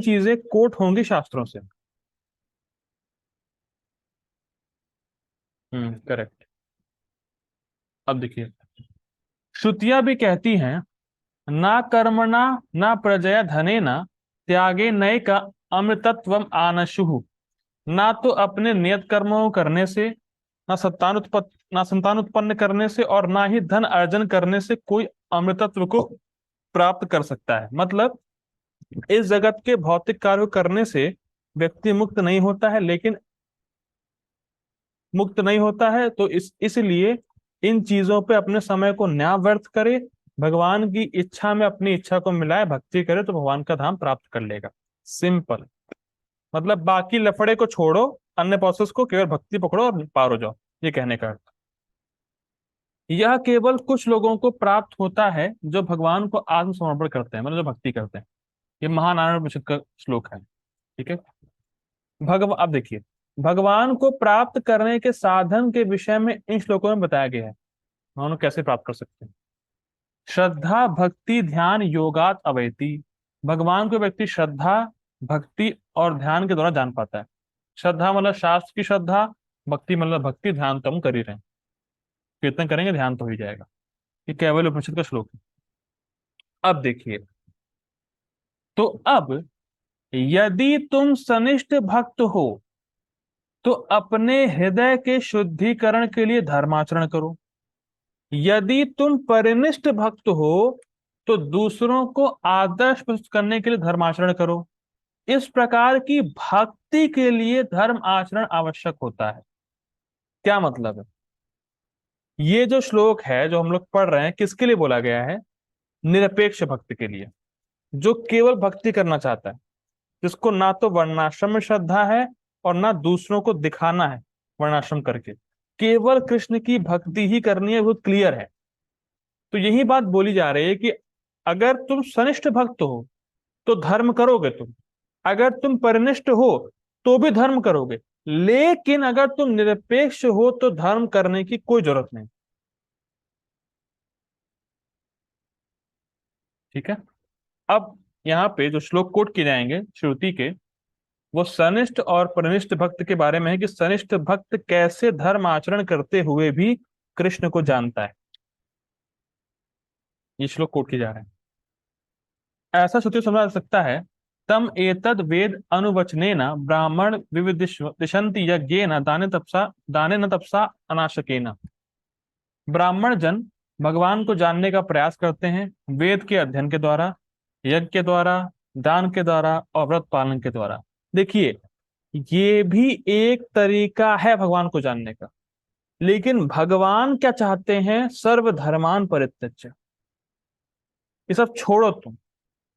चीजें कोट होंगी शास्त्रों से। करेक्ट। अब देखिए, श्रुतियां भी कहती हैं, ना कर्मणा ना प्रजया धनेना त्यागे नय का अमृतत्वम आनशुहु। ना तो अपने नियत कर्मों करने से, ना संतान उत्पन्न करने से, और ना ही धन अर्जन करने से कोई अमृतत्व को प्राप्त कर सकता है। मतलब इस जगत के भौतिक कार्य करने से व्यक्ति मुक्त नहीं होता है, लेकिन मुक्त नहीं होता है तो इसलिए इन चीजों पे अपने समय को ना व्यर्थ करे, भगवान की इच्छा में अपनी इच्छा को मिलाए, भक्ति करे तो भगवान का धाम प्राप्त कर लेगा। सिंपल। मतलब बाकी लफड़े को छोड़ो, अन्य प्रोसेस को, केवल भक्ति पकड़ो और पार हो जाओ, ये कहने का अर्थ। यह केवल कुछ लोगों को प्राप्त होता है जो भगवान को आत्मसमर्पण करते हैं, मतलब जो भक्ति करते हैं। ये महानारायण उपनिषद का श्लोक है। ठीक है। भगवान, अब देखिए, भगवान को प्राप्त करने के साधन के विषय में इन श्लोकों में बताया गया है, भगवान को कैसे प्राप्त कर सकते हैं। श्रद्धा भक्ति ध्यान योगात अवैति। भगवान को व्यक्ति श्रद्धा, भक्ति और ध्यान के द्वारा जान पाता है। श्रद्धा मतलब शास्त्र की श्रद्धा, भक्ति मतलब भक्ति, ध्यान तो हम कर ही रहे हैं, कीर्तन करेंगे ध्यान तो हो ही जाएगा। ये कैवल्य उपनिषद का श्लोक है। अब देखिए, तो अब यदि तुम सनिष्ठ भक्त हो तो अपने हृदय के शुद्धिकरण के लिए धर्माचरण करो। यदि तुम परिनिष्ठ भक्त हो तो दूसरों को आदर्श प्रस्तुत करने के लिए धर्माचरण करो। इस प्रकार की भक्ति के लिए धर्म आचरण आवश्यक होता है। क्या मतलब है? ये जो श्लोक है जो हम लोग पढ़ रहे हैं किसके लिए बोला गया है? निरपेक्ष भक्त के लिए, जो केवल भक्ति करना चाहता है, जिसको ना तो वर्णाश्रम में श्रद्धा है और ना दूसरों को दिखाना है वर्णाश्रम करके, केवल कृष्ण की भक्ति ही करनी है, वो क्लियर है। तो यही बात बोली जा रही है कि अगर तुम सनिष्ठ भक्त हो तो धर्म करोगे तुम, अगर तुम परिनिष्ठ हो तो भी धर्म करोगे, लेकिन अगर तुम निरपेक्ष हो तो धर्म करने की कोई जरूरत नहीं। ठीक है। अब यहाँ पे जो श्लोक कोट किए जाएंगे श्रुति के, वो सनिष्ठ और परनिष्ठ भक्त के बारे में है कि सनिष्ठ भक्त कैसे धर्म आचरण करते हुए भी कृष्ण को जानता है। ये श्लोक कोट किए जा रहे हैं। ऐसा श्रुति समझा जा सकता है, तम एतद वेद अनुवचनेन ब्राह्मण विविदिशन्ति यज्ञेन दाने न तपसा अनाशकेन। ब्राह्मण जन भगवान को जानने का प्रयास करते हैं वेद के अध्ययन के द्वारा, यज्ञ के द्वारा, दान के द्वारा और व्रत पालन के द्वारा। देखिए, ये भी एक तरीका है भगवान को जानने का, लेकिन भगवान क्या चाहते हैं? सर्वधर्मान परित्यज्य, ये सब छोड़ो तुम,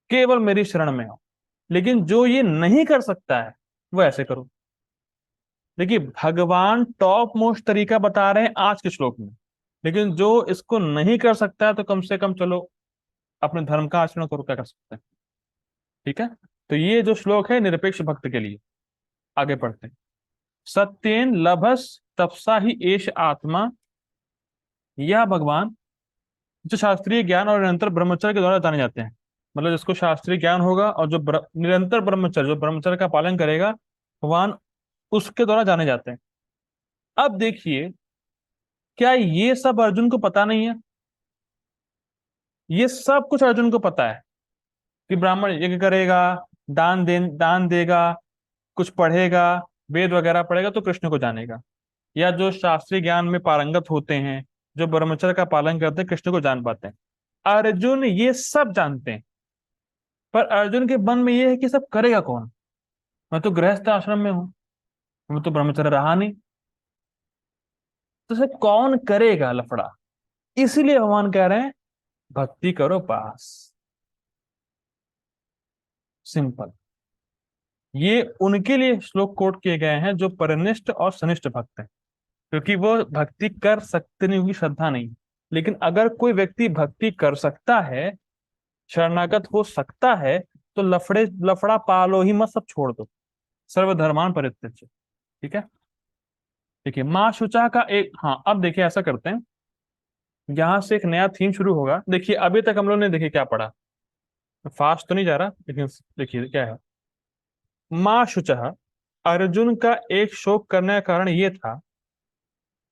केवल मेरी शरण में आओ। लेकिन जो ये नहीं कर सकता है वो ऐसे करो। देखिए, भगवान टॉप मोस्ट तरीका बता रहे हैं आज के श्लोक में, लेकिन जो इसको नहीं कर सकता है तो कम से कम चलो अपने धर्म का आचरण करो, क्या कर सकते हैं। ठीक है। तो ये जो श्लोक है निरपेक्ष भक्त के लिए। आगे पढ़ते हैं। सत्येन लभस तपसा ही एष आत्मा। यह भगवान जो शास्त्रीय ज्ञान और निरंतर ब्रह्मचर्य के द्वारा जाने जाते हैं, मतलब जिसको शास्त्रीय ज्ञान होगा और जो निरंतर ब्रह्मचर्य, जो ब्रह्मचर्य का पालन करेगा, भगवान उसके द्वारा जाने जाते हैं। अब देखिए, क्या ये सब अर्जुन को पता नहीं है? ये सब कुछ अर्जुन को पता है कि ब्राह्मण यज्ञ करेगा, दान देगा, कुछ पढ़ेगा, वेद वगैरह पढ़ेगा तो कृष्ण को जानेगा, या जो शास्त्रीय ज्ञान में पारंगत होते हैं, जो ब्रह्मचर्य का पालन करते हैं, कृष्ण को जान पाते हैं। अर्जुन ये सब जानते हैं, पर अर्जुन के मन में ये है कि सब करेगा कौन? मैं तो गृहस्थ आश्रम में हूं, मैं तो ब्रह्मचर्य रहा नहीं, तो सब कौन करेगा लफड़ा? इसीलिए भगवान कह रहे हैं भक्ति करो पास। सिंपल। ये उनके लिए श्लोक कोट किए गए हैं जो परनिष्ठ और सनिष्ठ भक्त हैं, क्योंकि वो भक्ति कर सकते नहीं, उनकी श्रद्धा नहीं। लेकिन अगर कोई व्यक्ति भक्ति कर सकता है, शरणागत हो सकता है, तो लफड़ा पालो ही मत, सब छोड़ दो, सर्वधर्मान परित्यज्य। ठीक है। देखिए, माँ शुचा का एक, हाँ अब देखिए ऐसा करते हैं, यहां से एक नया थीम शुरू होगा। देखिए अभी तक हम लोग ने देखिए क्या पढ़ा, फास्ट तो नहीं जा रहा, लेकिन देखिए क्या है। माँ शुचा, अर्जुन का एक शोक करने का कारण ये था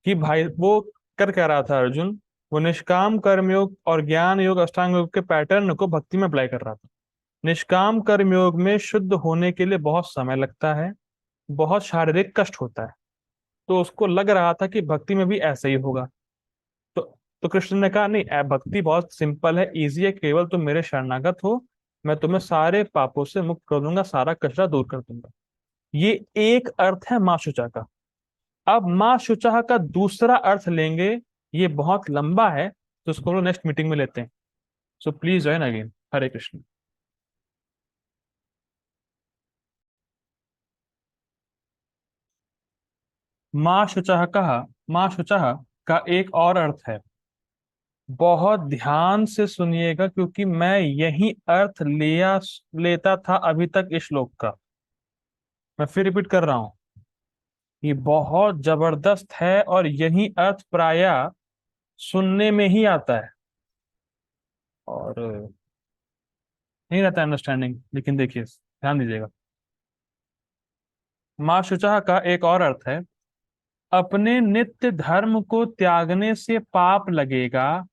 कि भाई वो कर क्या रहा था अर्जुन, वो निष्काम कर्मयोग और ज्ञान योग अष्टांग योग के पैटर्न को भक्ति में अप्लाई कर रहा था। निष्काम कर्मयोग में शुद्ध होने के लिए बहुत समय लगता है, बहुत शारीरिक कष्ट होता है, तो उसको लग रहा था कि भक्ति में भी ऐसा ही होगा। तो तो कृष्ण ने कहा नहीं, भक्ति बहुत सिंपल है, इजी है, केवल तुम मेरे शरणागत हो, मैं तुम्हें सारे पापों से मुक्त कर दूंगा, सारा कचरा दूर कर दूंगा। ये एक अर्थ है माँ शुचा का। अब माँ शुचा का दूसरा अर्थ लेंगे, ये बहुत लंबा है, तो उसको हम लोग नेक्स्ट मीटिंग में लेते हैं। So please join again. Hare Krishna. माँ शुचा का एक और अर्थ है, बहुत ध्यान से सुनिएगा, क्योंकि मैं यही अर्थ लेता था अभी तक इस श्लोक का। मैं फिर रिपीट कर रहा हूं, ये बहुत जबरदस्त है और यही अर्थ प्राय सुनने में ही आता है और नहीं रहता अंडरस्टैंडिंग। लेकिन देखिए, ध्यान दीजिएगा। माँ शुचा का एक और अर्थ है, अपने नित्य धर्म को त्यागने से पाप लगेगा,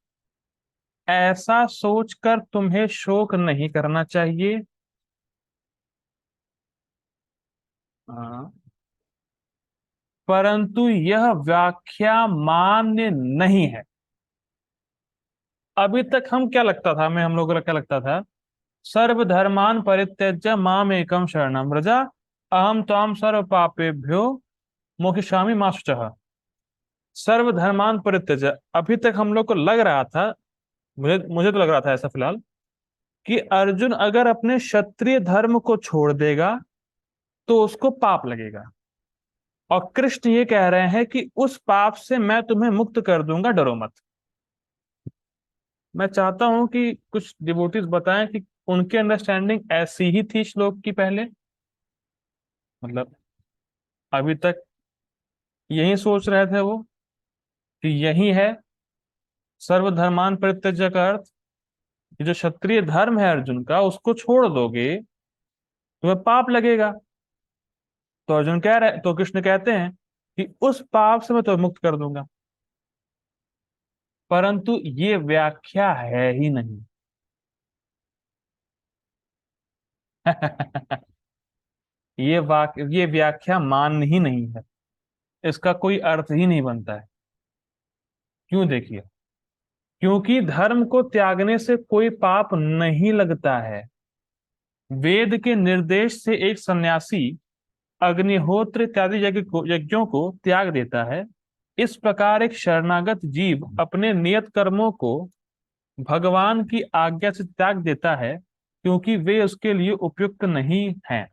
ऐसा सोचकर तुम्हें शोक नहीं करना चाहिए। हाँ, परंतु यह व्याख्या मान्य नहीं है। अभी तक हम क्या लगता था, हमें, हम लोगों को क्या लगता था, सर्वधर्मान परित्यज्य माम एकम शरणम व्रजा, अहम त्वाम सर्व पापेभ्यो मोक्षयिष्यामि मा शुचः। सर्वधर्मान परित्यज। अभी तक हम लोग को लग रहा था, मुझे मुझे तो लग रहा था ऐसा फिलहाल, कि अर्जुन अगर अपने क्षत्रिय धर्म को छोड़ देगा तो उसको पाप लगेगा। और कृष्ण ये कह रहे हैं कि उस पाप से मैं तुम्हें मुक्त कर दूंगा, डरो मत। मैं चाहता हूं कि कुछ डिवोटीज बताएं कि उनकी अंडरस्टैंडिंग ऐसी ही थी श्लोक की पहले, मतलब अभी तक यही सोच रहे थे वो कि यही है सर्वधर्मान परित्यज्य का अर्थ, कि जो क्षत्रिय धर्म है अर्जुन का उसको छोड़ दोगे तुम्हें पाप लगेगा। तो अर्जुन कह रहे, तो कृष्ण कहते हैं कि उस पाप से मैं तुम्हें मुक्त कर दूंगा। परंतु ये व्याख्या है ही नहीं। ये व्याख्या मान्य ही नहीं है, इसका कोई अर्थ ही नहीं बनता है। क्यों? देखिए, क्योंकि धर्म को त्यागने से कोई पाप नहीं लगता है। वेद के निर्देश से एक सन्यासी अग्निहोत्र इत्यादि यज्ञों को त्याग देता है। इस प्रकार एक शरणागत जीव अपने नियत कर्मों को भगवान की आज्ञा से त्याग देता है, क्योंकि वे उसके लिए उपयुक्त नहीं हैं।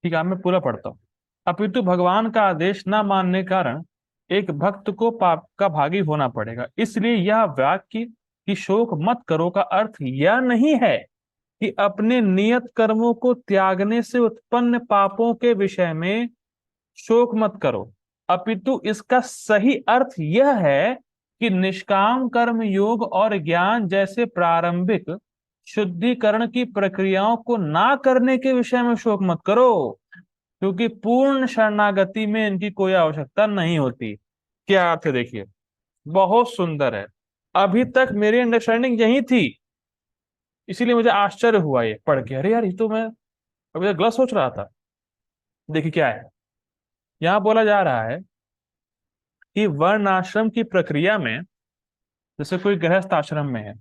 ठीक है, मैं पूरा पढ़ता हूँ। अपितु भगवान का आदेश न मानने कारण एक भक्त को पाप का भागी होना पड़ेगा। इसलिए यह वाक्य कि शोक मत करो का अर्थ यह नहीं है कि अपने नियत कर्मों को त्यागने से उत्पन्न पापों के विषय में शोक मत करो। अपितु इसका सही अर्थ यह है कि निष्काम कर्म योग और ज्ञान जैसे प्रारंभिक शुद्धिकरण की प्रक्रियाओं को ना करने के विषय में शोक मत करो, क्योंकि पूर्ण शरणागति में इनकी कोई आवश्यकता नहीं होती। क्या अर्थ है देखिए, बहुत सुंदर है। अभी तक मेरी अंडरस्टैंडिंग यही थी, इसीलिए मुझे आश्चर्य हुआ ये पढ़ के, अरे यार ये तो मैं अभी तक गलत सोच रहा था। देखिए क्या है, यहाँ बोला जा रहा है कि वर्ण आश्रम की प्रक्रिया में, जैसे कोई गृहस्थ आश्रम में है,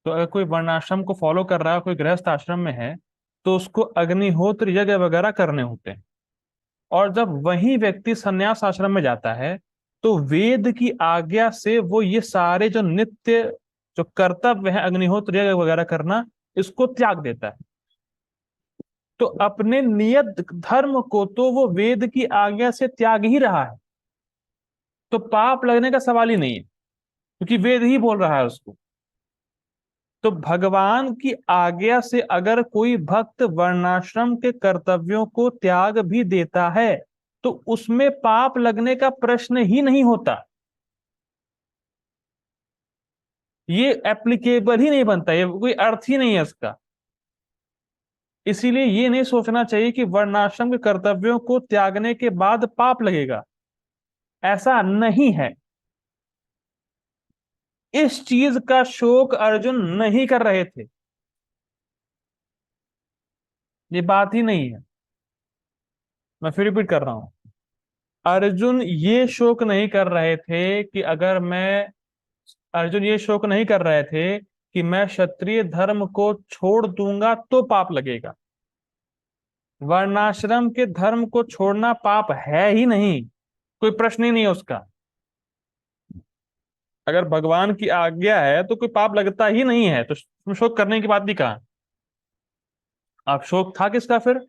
तो अगर कोई वर्णाश्रम को फॉलो कर रहा है, कोई गृहस्थ आश्रम में है, तो उसको अग्निहोत्र यज्ञ वगैरह करने होते हैं। और जब वही व्यक्ति संन्यास आश्रम में जाता है, तो वेद की आज्ञा से वो ये सारे जो नित्य जो कर्तव्य है, अग्निहोत्र यज्ञ वगैरह करना, इसको त्याग देता है। तो अपने नियत धर्म को तो वो वेद की आज्ञा से त्याग ही रहा है, तो पाप लगने का सवाल ही नहीं है, क्योंकि वेद ही बोल रहा है उसको। तो भगवान की आज्ञा से अगर कोई भक्त वर्णाश्रम के कर्तव्यों को त्याग भी देता है, तो उसमें पाप लगने का प्रश्न ही नहीं होता। ये एप्लीकेबल ही नहीं बनता, ये कोई अर्थ ही नहीं है इसका। इसीलिए ये नहीं सोचना चाहिए कि वर्णाश्रम के कर्तव्यों को त्यागने के बाद पाप लगेगा, ऐसा नहीं है। इस चीज का शोक अर्जुन नहीं कर रहे थे, ये बात ही नहीं है। मैं फिर रिपीट कर रहा हूं, अर्जुन ये शोक नहीं कर रहे थे कि अगर मैं अर्जुन ये शोक नहीं कर रहे थे कि मैं क्षत्रिय धर्म को छोड़ दूंगा तो पाप लगेगा। वर्णाश्रम के धर्म को छोड़ना पाप है ही नहीं, कोई प्रश्न ही नहीं है उसका। अगर भगवान की आज्ञा है तो कोई पाप लगता ही नहीं है, तो शोक करने की बात भी कहा। अब शोक था किसका फिर?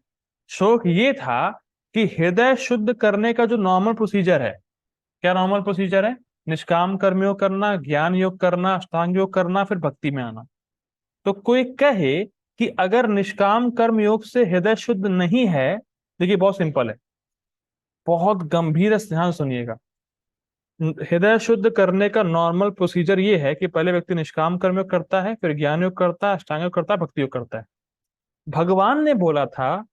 शोक ये था कि हृदय शुद्ध करने का जो नॉर्मल प्रोसीजर है, क्या नॉर्मल प्रोसीजर है? निष्काम कर्मयोग करना, ज्ञान योग करना, अष्टांग योग करना, फिर भक्ति में आना। तो कोई कहे कि अगर निष्काम कर्म योग से हृदय शुद्ध नहीं है, देखिए बहुत सिंपल है, बहुत गंभीर से ध्यान सुनिएगा। हृदय शुद्ध करने का नॉर्मल प्रोसीजर ये है कि पहले व्यक्ति निष्काम कर्म योग करता है, फिर ज्ञान योग करता है, अष्टांग योग करता है, भक्ति योग करता है। भगवान ने बोला था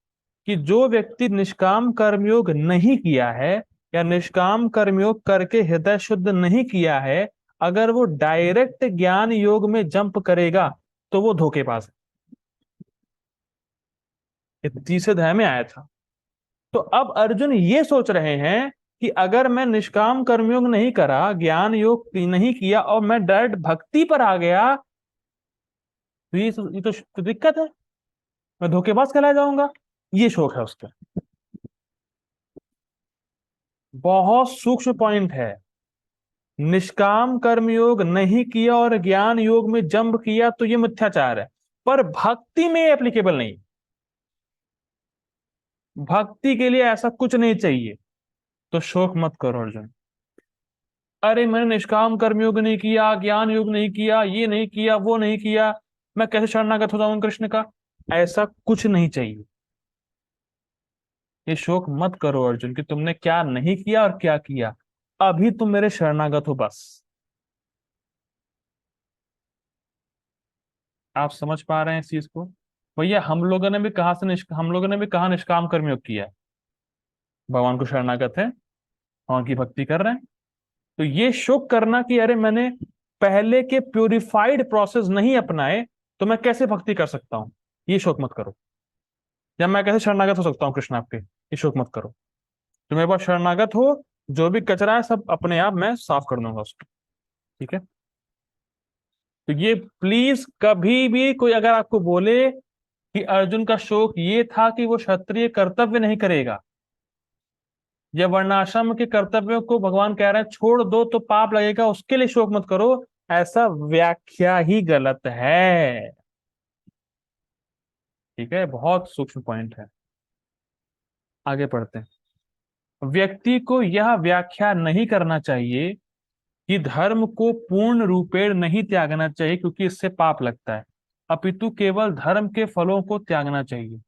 कि जो व्यक्ति निष्काम कर्मयोग नहीं किया है, या निष्काम कर्मयोग करके हृदय शुद्ध नहीं किया है, अगर वो डायरेक्ट ज्ञान योग में जंप करेगा तो वो धोखेबाज है। ये तीसरे अध्याय में आया था। तो अब अर्जुन ये सोच रहे हैं कि अगर मैं निष्काम कर्मयोग नहीं करा, ज्ञान योग नहीं किया, और मैं डायरेक्ट भक्ति पर आ गया, तो ये तो दिक्कत है, मैं धोखेबाज कहलाया जाऊंगा। ये शोक है उसका। बहुत सूक्ष्म पॉइंट है। निष्काम कर्म योग नहीं किया और ज्ञान योग में जंप किया तो ये मिथ्याचार है, पर भक्ति में एप्लीकेबल नहीं। भक्ति के लिए ऐसा कुछ नहीं चाहिए। तो शोक मत करो अर्जुन। अरे मैंने निष्काम कर्म योग नहीं किया, ज्ञान योग नहीं किया, ये नहीं किया, वो नहीं किया, मैं कैसे शरणागत हो जाऊं कृष्ण का? ऐसा कुछ नहीं चाहिए। ये शोक मत करो अर्जुन कि तुमने क्या नहीं किया और क्या किया। अभी तुम मेरे शरणागत हो बस। आप समझ पा रहे हैं इस चीज को? भैया हम लोगों ने भी कहा निष्काम कर्मयोग किया है, भगवान को शरणागत है, भगवान की भक्ति कर रहे हैं। तो ये शोक करना कि अरे मैंने पहले के प्यूरिफाइड प्रोसेस नहीं अपनाए तो मैं कैसे भक्ति कर सकता हूं, ये शोक मत करो। या मैं कैसे शरणागत हो सकता हूँ कृष्ण आपके, ये शोक मत करो। तो मेरे पास शरणागत हो, जो भी कचरा है सब अपने आप मैं साफ कर दूंगा उसको। ठीक है? तो ये प्लीज कभी भी कोई अगर आपको बोले कि अर्जुन का शोक ये था कि वो क्षत्रिय कर्तव्य नहीं करेगा या वर्णाश्रम के कर्तव्यों को भगवान कह रहे हैं छोड़ दो तो पाप लगेगा, उसके लिए शोक मत करो, ऐसा व्याख्या ही गलत है। ठीक है? बहुत सूक्ष्म पॉइंट है। आगे पढ़ते हैं। व्यक्ति को यह व्याख्या नहीं करना चाहिए कि धर्म को पूर्ण रूपेण नहीं त्यागना चाहिए क्योंकि इससे पाप लगता है, अपितु केवल धर्म के फलों को त्यागना चाहिए।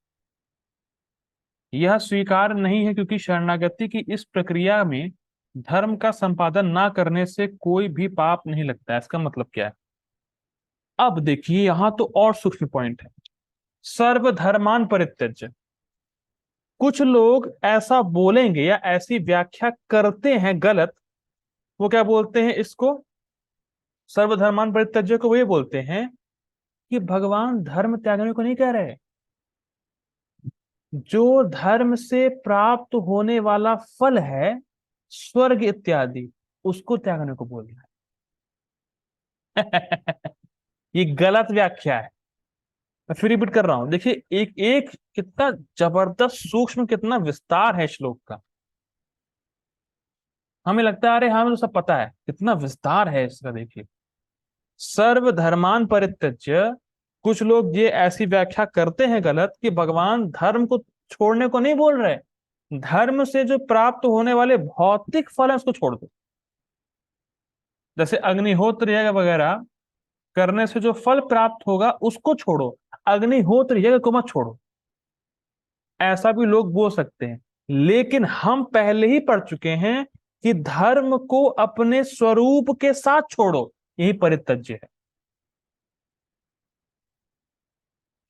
यह स्वीकार नहीं है क्योंकि शरणागति की इस प्रक्रिया में धर्म का संपादन ना करने से कोई भी पाप नहीं लगता है। इसका मतलब क्या है? अब देखिए यहां तो और सूक्ष्म पॉइंट है। सर्वधर्मान परित्यज्य। कुछ लोग ऐसा बोलेंगे या ऐसी व्याख्या करते हैं गलत। वो क्या बोलते हैं इसको? सर्वधर्मान परित्यज्य को वो ये बोलते हैं कि भगवान धर्म त्यागने को नहीं कह रहे, जो धर्म से प्राप्त होने वाला फल है स्वर्ग इत्यादि, उसको त्यागने को बोल रहा है। ये गलत व्याख्या है। मैं फिर रिपीट कर रहा हूं, देखिए एक एक कितना जबरदस्त सूक्ष्म, कितना विस्तार है श्लोक का। हमें लगता है अरे हमें तो सब पता है, कितना विस्तार है इसका। देखिए, सर्वधर्मान परित्यज्य, कुछ लोग ये ऐसी व्याख्या करते हैं गलत कि भगवान धर्म को छोड़ने को नहीं बोल रहे, धर्म से जो प्राप्त होने वाले भौतिक फल है उसको छोड़ दो। जैसे अग्निहोत्र यज्ञ वगैरह करने से जो फल प्राप्त होगा उसको छोड़ो, अग्निहोत्र यज्ञ को मत छोड़ो। ऐसा भी लोग बोल सकते हैं, लेकिन हम पहले ही पढ़ चुके हैं कि धर्म को अपने स्वरूप के साथ छोड़ो, यही परित्यज्य है।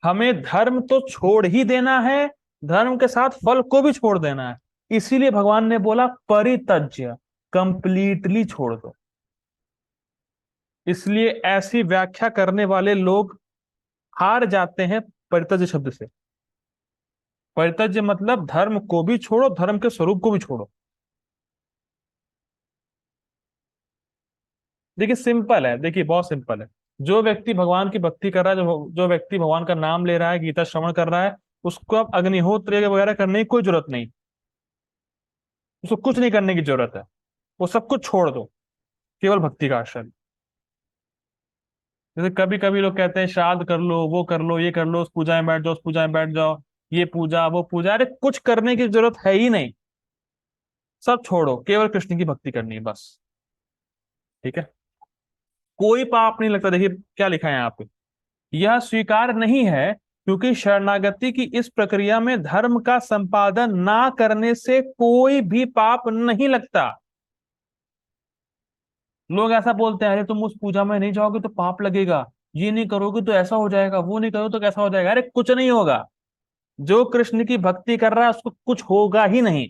हमें धर्म तो छोड़ ही देना है, धर्म के साथ फल को भी छोड़ देना है। इसीलिए भगवान ने बोला परित्यज्य, कंप्लीटली छोड़ दो। इसलिए ऐसी व्याख्या करने वाले लोग हार जाते हैं परित्यज्य शब्द से। परित्यज्य मतलब धर्म को भी छोड़ो, धर्म के स्वरूप को भी छोड़ो। देखिए सिंपल है, देखिए बहुत सिंपल है। जो व्यक्ति भगवान की भक्ति कर रहा है, जो व्यक्ति भगवान का नाम ले रहा है, गीता श्रवण कर रहा है, उसको अब अग्निहोत्र वगैरह करने की कोई जरूरत नहीं। उसको कुछ नहीं करने की जरूरत है। वो सब कुछ छोड़ दो, केवल भक्ति का आश्रय। जैसे कभी कभी लोग कहते हैं श्राद्ध कर लो, वो कर लो, ये कर लो, उस पूजा में बैठ जाओ, उस पूजा में बैठ जाओ, ये पूजा वो पूजा, अरे कुछ करने की जरूरत है ही नहीं। सब छोड़ो, केवल कृष्ण की भक्ति करनी है बस। ठीक है? कोई पाप नहीं लगता। देखिए क्या लिखा है यहाँ पे, यह स्वीकार नहीं है क्योंकि शरणागति की इस प्रक्रिया में धर्म का संपादन ना करने से कोई भी पाप नहीं लगता। लोग ऐसा बोलते हैं अरे तुम उस पूजा में नहीं जाओगे तो पाप लगेगा, ये नहीं करोगे तो ऐसा हो जाएगा, वो नहीं करोगे तो कैसा हो जाएगा। अरे कुछ नहीं होगा। जो कृष्ण की भक्ति कर रहा है उसको कुछ होगा ही नहीं।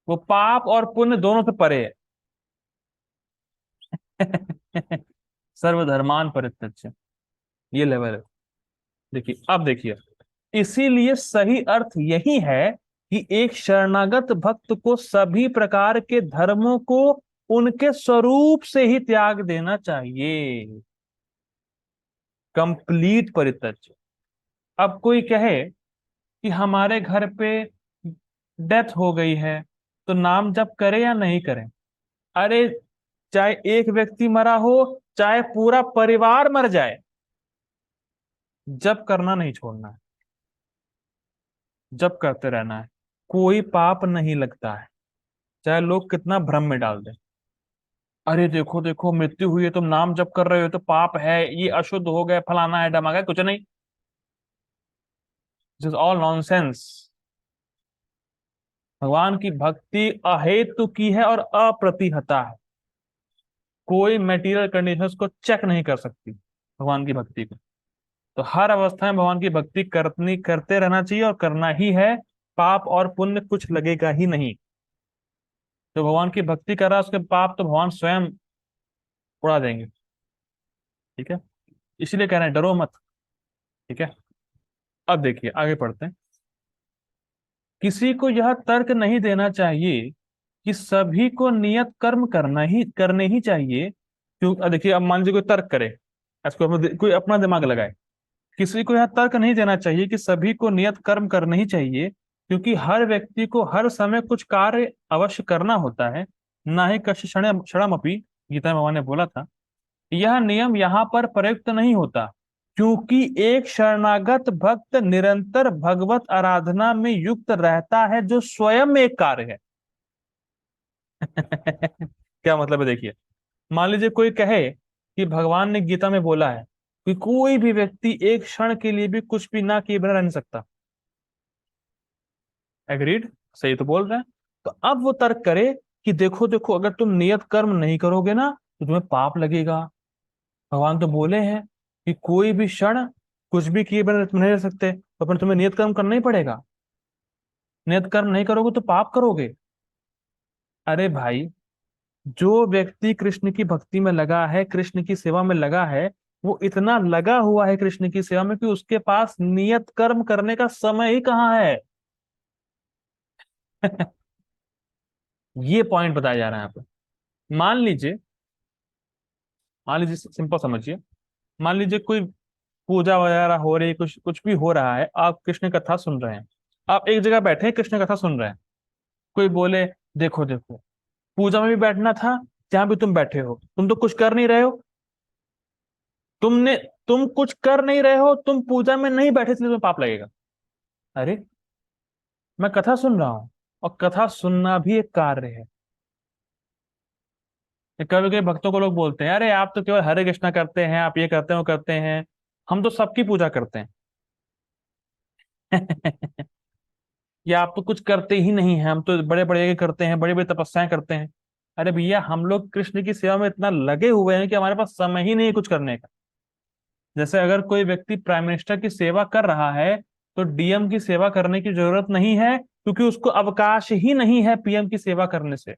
वो पाप और पुण्य दोनों से परे है। सर्वधर्मान परित्यज्य, ये लेवल है। देखिए अब देखिए, इसीलिए सही अर्थ यही है कि एक शरणागत भक्त को सभी प्रकार के धर्मों को उनके स्वरूप से ही त्याग देना चाहिए। कंप्लीट परित्यज्य। अब कोई कहे कि हमारे घर पे डेथ हो गई है, तो नाम जप करे या नहीं करें? अरे, चाहे एक व्यक्ति मरा हो, चाहे पूरा परिवार मर जाए, जप करना नहीं छोड़ना है, जप करते रहना है। कोई पाप नहीं लगता है, चाहे लोग कितना भ्रम में डाल दें। अरे देखो देखो, मृत्यु हुई है, तुम नाम जप कर रहे हो तो पाप है, ये अशुद्ध हो गए, फलाना है डमागा, कुछ नहीं। This is all nonsense. भगवान की भक्ति अहेतु की है और अप्रतिहता है। कोई मेटीरियल कंडीशंस को चेक नहीं कर सकती भगवान की भक्ति को। तो हर अवस्था में भगवान की भक्ति करनी, करते रहना चाहिए, और करना ही है। पाप और पुण्य कुछ लगेगा ही नहीं। जो भगवान की भक्ति कर रहा है उसके पाप तो भगवान स्वयं उड़ा देंगे। ठीक है, इसीलिए कह रहे हैं डरो मत। ठीक है, अब देखिए आगे पढ़ते हैं। किसी को यह तर्क नहीं देना चाहिए कि सभी को नियत कर्म करने ही चाहिए। क्यों? देखिए, अब मान लीजिए कोई तर्क करे, इसको कोई अपना दिमाग लगाए। किसी को यह तर्क नहीं देना चाहिए कि सभी को नियत कर्म करने ही चाहिए, क्योंकि हर व्यक्ति को हर समय कुछ कार्य अवश्य करना होता है। ना ही कश्य क्षणमपि, गीता में भगवान ने बोला था। यह नियम यहाँ पर प्रयुक्त नहीं होता, क्योंकि एक शरणागत भक्त निरंतर भगवत आराधना में युक्त रहता है, जो स्वयं एक कार्य है। क्या मतलब है? देखिए, मान लीजिए कोई कहे कि भगवान ने गीता में बोला है कि कोई भी व्यक्ति एक क्षण के लिए भी कुछ भी ना किए बिना रह नहीं सकता। एग्रीड, सही तो बोल रहे हैं। तो अब वो तर्क करे कि देखो देखो, अगर तुम नियत कर्म नहीं करोगे ना तो तुम्हें पाप लगेगा। भगवान तो बोले हैं कि कोई भी क्षण कुछ भी किए बिना तुम नहीं रह सकते, तो अपन तुम्हें नियत कर्म करना ही पड़ेगा। नियत कर्म नहीं करोगे तो पाप करोगे। अरे भाई, जो व्यक्ति कृष्ण की भक्ति में लगा है, कृष्ण की सेवा में लगा है, वो इतना लगा हुआ है कृष्ण की सेवा में कि उसके पास नियत कर्म करने का समय ही कहाँ है। ये पॉइंट बताया जा रहा है यहाँ पे। मान लीजिए, मान लीजिए सिंपल समझिए। मान लीजिए कोई पूजा वगैरह हो रही है, कुछ कुछ भी हो रहा है, आप कृष्ण कथा सुन रहे हैं। आप एक जगह बैठे हैं, कृष्ण कथा सुन रहे हैं। कोई बोले देखो देखो, पूजा में भी बैठना था, जहां भी तुम बैठे हो तुम तो कुछ कर नहीं रहे हो। तुमने तुम कुछ कर नहीं रहे हो, तुम पूजा में नहीं बैठे इसलिए तुम्हें पाप लगेगा। अरे, मैं कथा सुन रहा हूं, और कथा सुनना भी एक कार्य है। कभी कभी भक्तों को लोग बोलते हैं, अरे आप तो केवल हरे कृष्णा करते हैं, आप ये करते हैं वो करते हैं, हम तो सबकी पूजा करते हैं। या आप तो कुछ करते ही नहीं हैं, हम तो बड़े बड़े ये करते हैं, बड़ी बड़ी तपस्याएं करते हैं। अरे भैया, हम लोग कृष्ण की सेवा में इतना लगे हुए हैं कि हमारे पास समय ही नहीं है कुछ करने का। जैसे अगर कोई व्यक्ति प्राइम मिनिस्टर की सेवा कर रहा है, तो डीएम की सेवा करने की जरूरत नहीं है, क्योंकि उसको अवकाश ही नहीं है पीएम की सेवा करने से।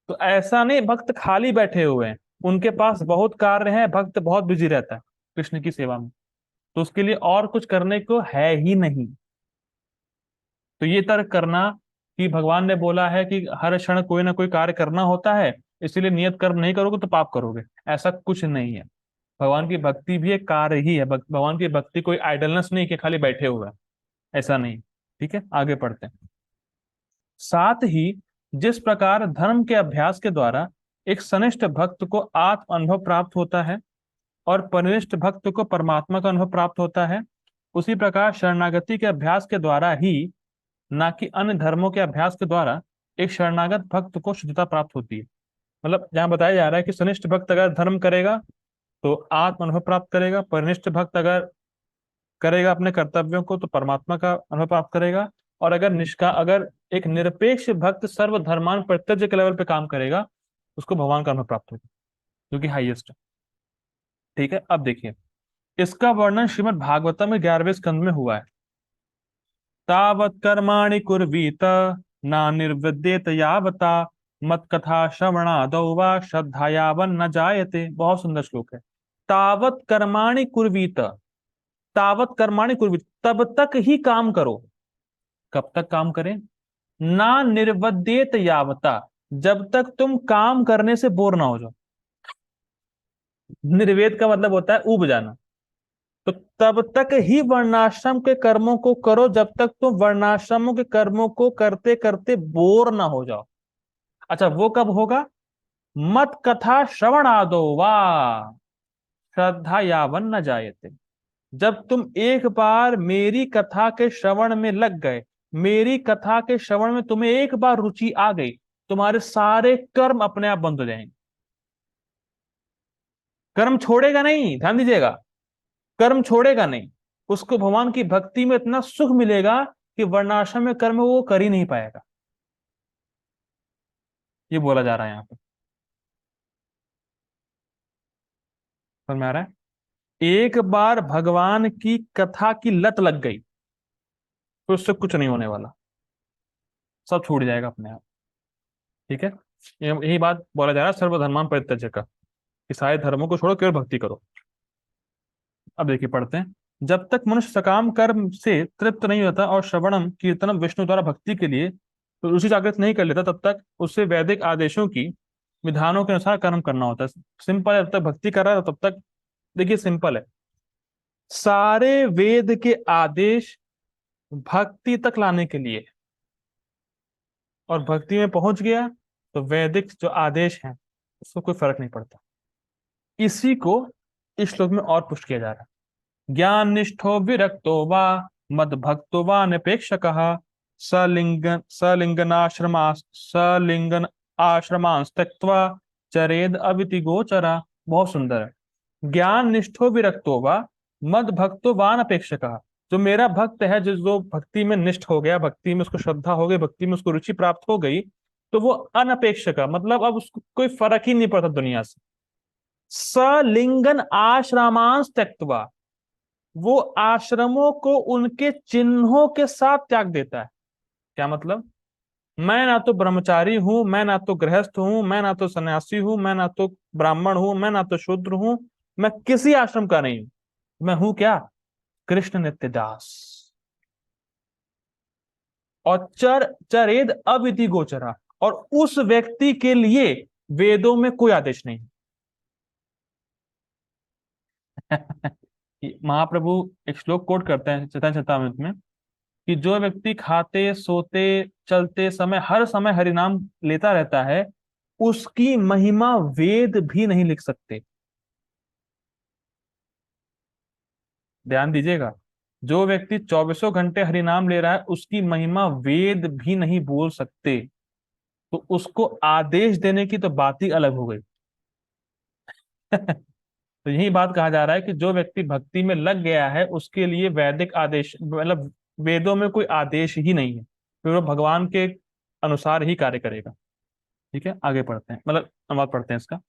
तो ऐसा नहीं भक्त खाली बैठे हुए हैं, उनके पास बहुत कार्य है, भक्त बहुत बिजी रहता है कृष्ण की सेवा में, तो उसके लिए और कुछ करने को है ही नहीं। तो ये तर्क करना कि भगवान ने बोला है कि हर क्षण कोई ना कोई कार्य करना होता है, इसीलिए नियत कर्म नहीं करोगे तो पाप करोगे, ऐसा कुछ नहीं है। भगवान की भक्ति भी एक कार्य ही है। भगवान की भक्ति कोई आइडलनेस नहीं कि खाली बैठे हुए हैं, ऐसा नहीं। ठीक है, आगे पढ़ते हैं। साथ ही जिस प्रकार धर्म के अभ्यास के द्वारा एक सनिष्ठ भक्त को आत्म अनुभव प्राप्त होता है, और परनिष्ठ भक्त को परमात्मा का अनुभव प्राप्त होता है, उसी प्रकार शरणागति के अभ्यास के द्वारा ही, ना कि अन्य धर्मों के अभ्यास के द्वारा, एक शरणागत भक्त को शुद्धता प्राप्त होती है। मतलब जहां बताया जा रहा है कि सनिष्ठ भक्त अगर धर्म करेगा तो आत्म अनुभव प्राप्त करेगा, परनिष्ठ भक्त अगर करेगा अपने कर्तव्यों को तो परमात्मा का अनुभव प्राप्त करेगा, और अगर एक निरपेक्ष भक्त सर्वधर्मान परित्यज्य के लेवल पे काम करेगा, उसको भगवान का अनुभव प्राप्त होगा, जो कि हाईएस्ट है। ठीक है, अब देखिए, इसका वर्णन श्रीमद् भागवतम में 11वें स्कंद में हुआ है। तावत् कर्माणि कुर्वीत ना निर्विद्येत यावता मत कथा श्रवणादौ वा श्रद्धायावन न जायते। बहुत सुंदर श्लोक है। तावत् कर्माणि कुर्वीत, तावत् कर्माणि कुर्वीत, तब तक ही काम करो। कब तक काम करें? ना निर्वद्येत यावता, जब तक तुम काम करने से बोर ना हो जाओ। निर्वेद का मतलब होता है उब जाना। तो तब तक ही वर्णाश्रम के कर्मों को करो जब तक तुम वर्णाश्रमों के कर्मों को करते करते बोर ना हो जाओ। अच्छा, वो कब होगा? मत कथा श्रवण आदो वाह श्रद्धा यावन न जायते। जब तुम एक बार मेरी कथा के श्रवण में लग गए, मेरी कथा के श्रवण में तुम्हें एक बार रुचि आ गई, तुम्हारे सारे कर्म अपने आप बंद हो जाएंगे। कर्म छोड़ेगा नहीं, ध्यान दीजिएगा, कर्म छोड़ेगा नहीं। उसको भगवान की भक्ति में इतना सुख मिलेगा कि वर्णाश्रम में कर्म वो कर ही नहीं पाएगा। ये बोला जा रहा है यहाँ पे, समझ में आ रहा है? एक बार भगवान की कथा की लत लग गई तो उससे कुछ नहीं होने वाला, सब छूट जाएगा अपने आप। ठीक है, यही बात बोला जा रहा है सर्वधर्मान परित्यज्य का, कि सारे धर्मों को छोड़ो, केवल भक्ति करो। अब देखिए पढ़ते हैं। जब तक मनुष्य सकाम कर्म से तृप्त नहीं होता और श्रवणम कीर्तनम विष्णु द्वारा भक्ति के लिए तो रुचि जागृत नहीं कर लेता, तब तक उसे वैदिक आदेशों की विधानों के अनुसार कर्म करना होता है। सिंपल है, जब तक भक्ति कर रहा है तब तक, देखिए सिंपल है, सारे वेद के आदेश भक्ति तक लाने के लिए, और भक्ति में पहुंच गया तो वैदिक जो आदेश हैं उसको कोई फर्क नहीं पड़ता। इसी को इस श्लोक में और पुष्ट किया जा रहा है। ज्ञान निष्ठो विरक्तो वा मद भक्तो वा निपेक्षकः सलिंगन आश्रमांस त्यक्त्वा चरेद अविति गोचरा। बहुत सुंदर है। ज्ञान निष्ठो विरक्तो वा मद भक्तो वान अपेक्षकः। जो मेरा भक्त है, जो भक्ति में निष्ठ हो गया, भक्ति में उसको श्रद्धा हो गई, भक्ति में उसको रुचि प्राप्त हो गई, तो वो अनपेक्षक, मतलब अब उसको कोई फर्क ही नहीं पड़ता दुनिया से। सलिंगन आश्रमांस त्यक्त्वा, वो आश्रमों को उनके चिन्हों के साथ त्याग देता है। क्या मतलब? मैं ना तो ब्रह्मचारी हूं, मैं ना तो गृहस्थ हूं, मैं ना तो सन्यासी हूं, मैं ना तो ब्राह्मण हूं, मैं ना तो शूद्र हूं, मैं किसी आश्रम का नहीं हूं। मैं हूं क्या? कृष्ण नित्य दास। और चरेद अविधि गोचरा, और उस व्यक्ति के लिए वेदों में कोई आदेश नहीं। महाप्रभु एक श्लोक कोट करते हैं चैतन्य चरितामृत में, कि जो व्यक्ति खाते सोते चलते समय हर समय हरि नाम लेता रहता है, उसकी महिमा वेद भी नहीं लिख सकते। ध्यान दीजिएगा, जो व्यक्ति चौबीसों घंटे हरि नाम ले रहा है उसकी महिमा वेद भी नहीं बोल सकते। तो उसको आदेश देने की तो बात ही अलग हो गई। तो यही बात कहा जा रहा है कि जो व्यक्ति भक्ति में लग गया है उसके लिए वैदिक आदेश, मतलब वेदों में कोई आदेश ही नहीं है, फिर वो भगवान के अनुसार ही कार्य करेगा। ठीक है, आगे पढ़ते हैं, मतलब अनुवाद पढ़ते हैं इसका।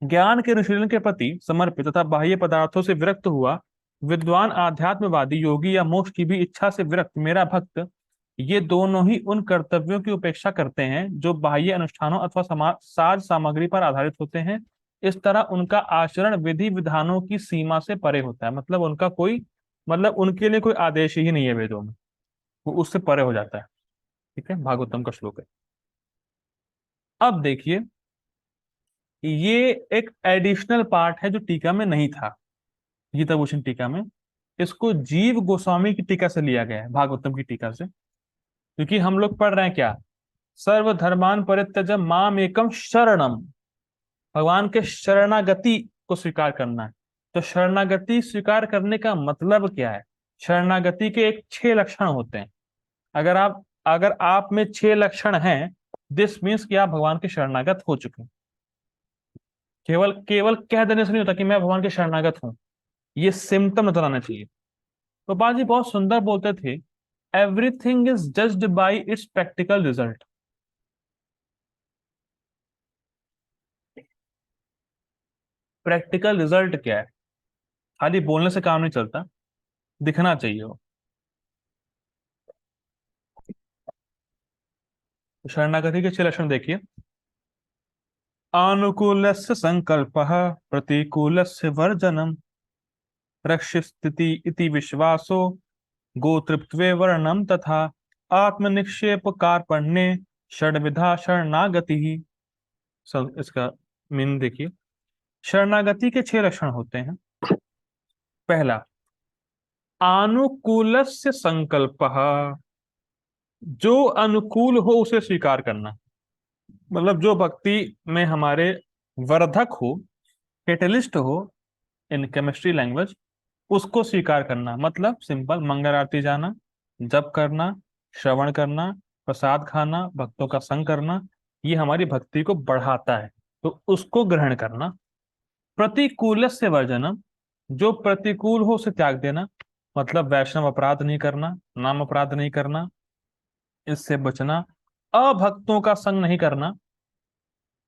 ज्ञान के अनुशीलन के प्रति समर्पित तथा बाह्य पदार्थों से विरक्त हुआ विद्वान, आध्यात्मवादी, योगी या मोक्ष की भी इच्छा से विरक्त मेरा भक्त, ये दोनों ही उन कर्तव्यों की उपेक्षा करते हैं जो बाह्य अनुष्ठानों अथवा साज सामग्री पर आधारित होते हैं। इस तरह उनका आचरण विधि विधानों की सीमा से परे होता है, मतलब उनका कोई, मतलब उनके लिए कोई आदेश ही नहीं है वेदों में, वो उससे परे हो जाता है। ठीक है, भागवतम का श्लोक है। अब देखिए, ये एक एडिशनल पार्ट है जो टीका में नहीं था, गीता भूषण टीका में। इसको जीव गोस्वामी की टीका से लिया गया है, भागवतम की टीका से। क्योंकि हम लोग पढ़ रहे हैं क्या? सर्वधर्मान परित्यज माम एकम शरणम, भगवान के शरणागति को स्वीकार करना है। तो शरणागति स्वीकार करने का मतलब क्या है? शरणागति के एक 6 लक्षण होते हैं। अगर आप में 6 लक्षण हैं, दिस मीन्स कि आप भगवान के शरणागत हो चुके हैं। केवल केवल कह देने से नहीं होता कि मैं भगवान के शरणागत हूं, ये सिम्टम नजर आना चाहिए। तो बाजी बहुत सुंदर बोलते थे, everything is judged by its practical result. Practical result क्या है? खाली बोलने से काम नहीं चलता, दिखना चाहिए वो। तो शरणागति के 6 लक्षण देखिए। अनुकूलस्य संकल्पः, प्रतिकूलस्य वर्जनम, रक्षस्थिति इति विश्वासो, गोत्रत्वे वर्णम तथा आत्मनिक्षेप कार्पण्ये षड्विधा शरणागति ही। सब इसका मीन देखिए। शरणागति के 6 लक्षण होते हैं। पहला, आनुकूलस्य संकल्पः, जो अनुकूल हो उसे स्वीकार करना। मतलब जो भक्ति में हमारे वर्धक हो, कैटलिस्ट हो, इन केमिस्ट्री लैंग्वेज, उसको स्वीकार करना। मतलब सिंपल, मंगल आरती जाना, जप करना, श्रवण करना, प्रसाद खाना, भक्तों का संग करना, ये हमारी भक्ति को बढ़ाता है, तो उसको ग्रहण करना। प्रतिकूल से वर्जनम, जो प्रतिकूल हो उसे त्याग देना। मतलब वैष्णव अपराध नहीं करना, नाम अपराध नहीं करना, इससे बचना, अभक्तों का संग नहीं करना,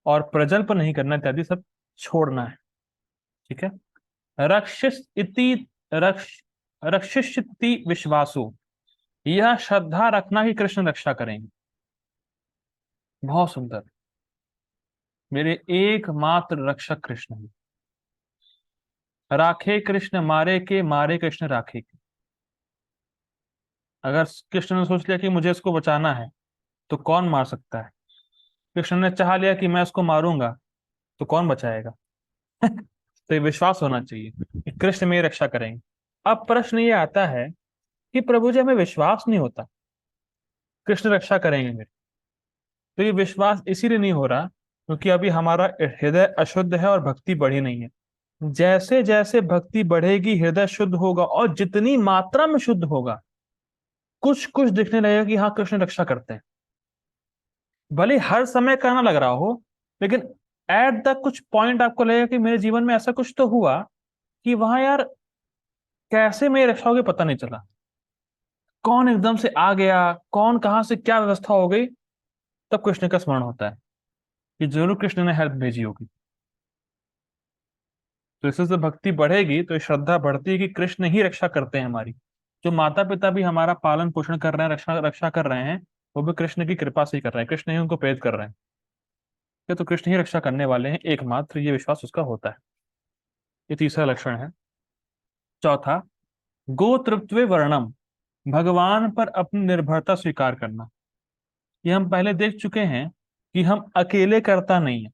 और प्रजल्प नहीं करना, इत्यादि सब छोड़ना है। ठीक है। रक्षिस इति रक्ष रक्षिष्यति विश्वासु, यह श्रद्धा रखना कि कृष्ण रक्षा करेंगे। बहुत सुंदर। मेरे एकमात्र रक्षक कृष्ण है। राखे कृष्ण मारे के, मारे कृष्ण राखे के। अगर कृष्ण ने सोच लिया कि मुझे इसको बचाना है, तो कौन मार सकता है? कृष्ण ने चाह लिया कि मैं इसको मारूंगा, तो कौन बचाएगा? तो ये विश्वास होना चाहिए कि कृष्ण मेरी रक्षा करेंगे। अब प्रश्न ये आता है कि प्रभु जी, हमें विश्वास नहीं होता कृष्ण रक्षा करेंगे मेरी। तो ये विश्वास इसीलिए नहीं हो रहा क्योंकि अभी हमारा हृदय अशुद्ध है और भक्ति बढ़ी नहीं है। जैसे जैसे भक्ति बढ़ेगी, हृदय शुद्ध होगा, और जितनी मात्रा में शुद्ध होगा, कुछ कुछ दिखने लगेगा कि हाँ, कृष्ण रक्षा करते हैं। भले हर समय करना लग रहा हो, लेकिन एट द कुछ पॉइंट आपको लगेगा कि मेरे जीवन में ऐसा कुछ तो हुआ कि वहां यार कैसे मेरी रक्षा होगी पता नहीं चला। कौन एकदम से आ गया, कौन कहां से क्या व्यवस्था हो गई, तब कृष्ण का स्मरण होता है कि जरूर कृष्ण ने हेल्प भेजी होगी। तो इससे जब भक्ति बढ़ेगी तो ये श्रद्धा बढ़ती है कि कृष्ण ही रक्षा करते हैं हमारी। जो माता पिता भी हमारा पालन पोषण कर रहे हैं, रक्षा रक्षा कर रहे हैं, वो भी कृष्ण की कृपा से ही कर रहे हैं, कृष्ण ही उनको प्रेरित कर रहे हैं। ये तो कृष्ण ही रक्षा करने वाले हैं एकमात्र, ये विश्वास उसका होता है। ये तीसरा लक्षण है। चौथा, गोत्रत्वे वर्णम, भगवान पर अपनी निर्भरता स्वीकार करना। ये हम पहले देख चुके हैं कि हम अकेले करता नहीं है,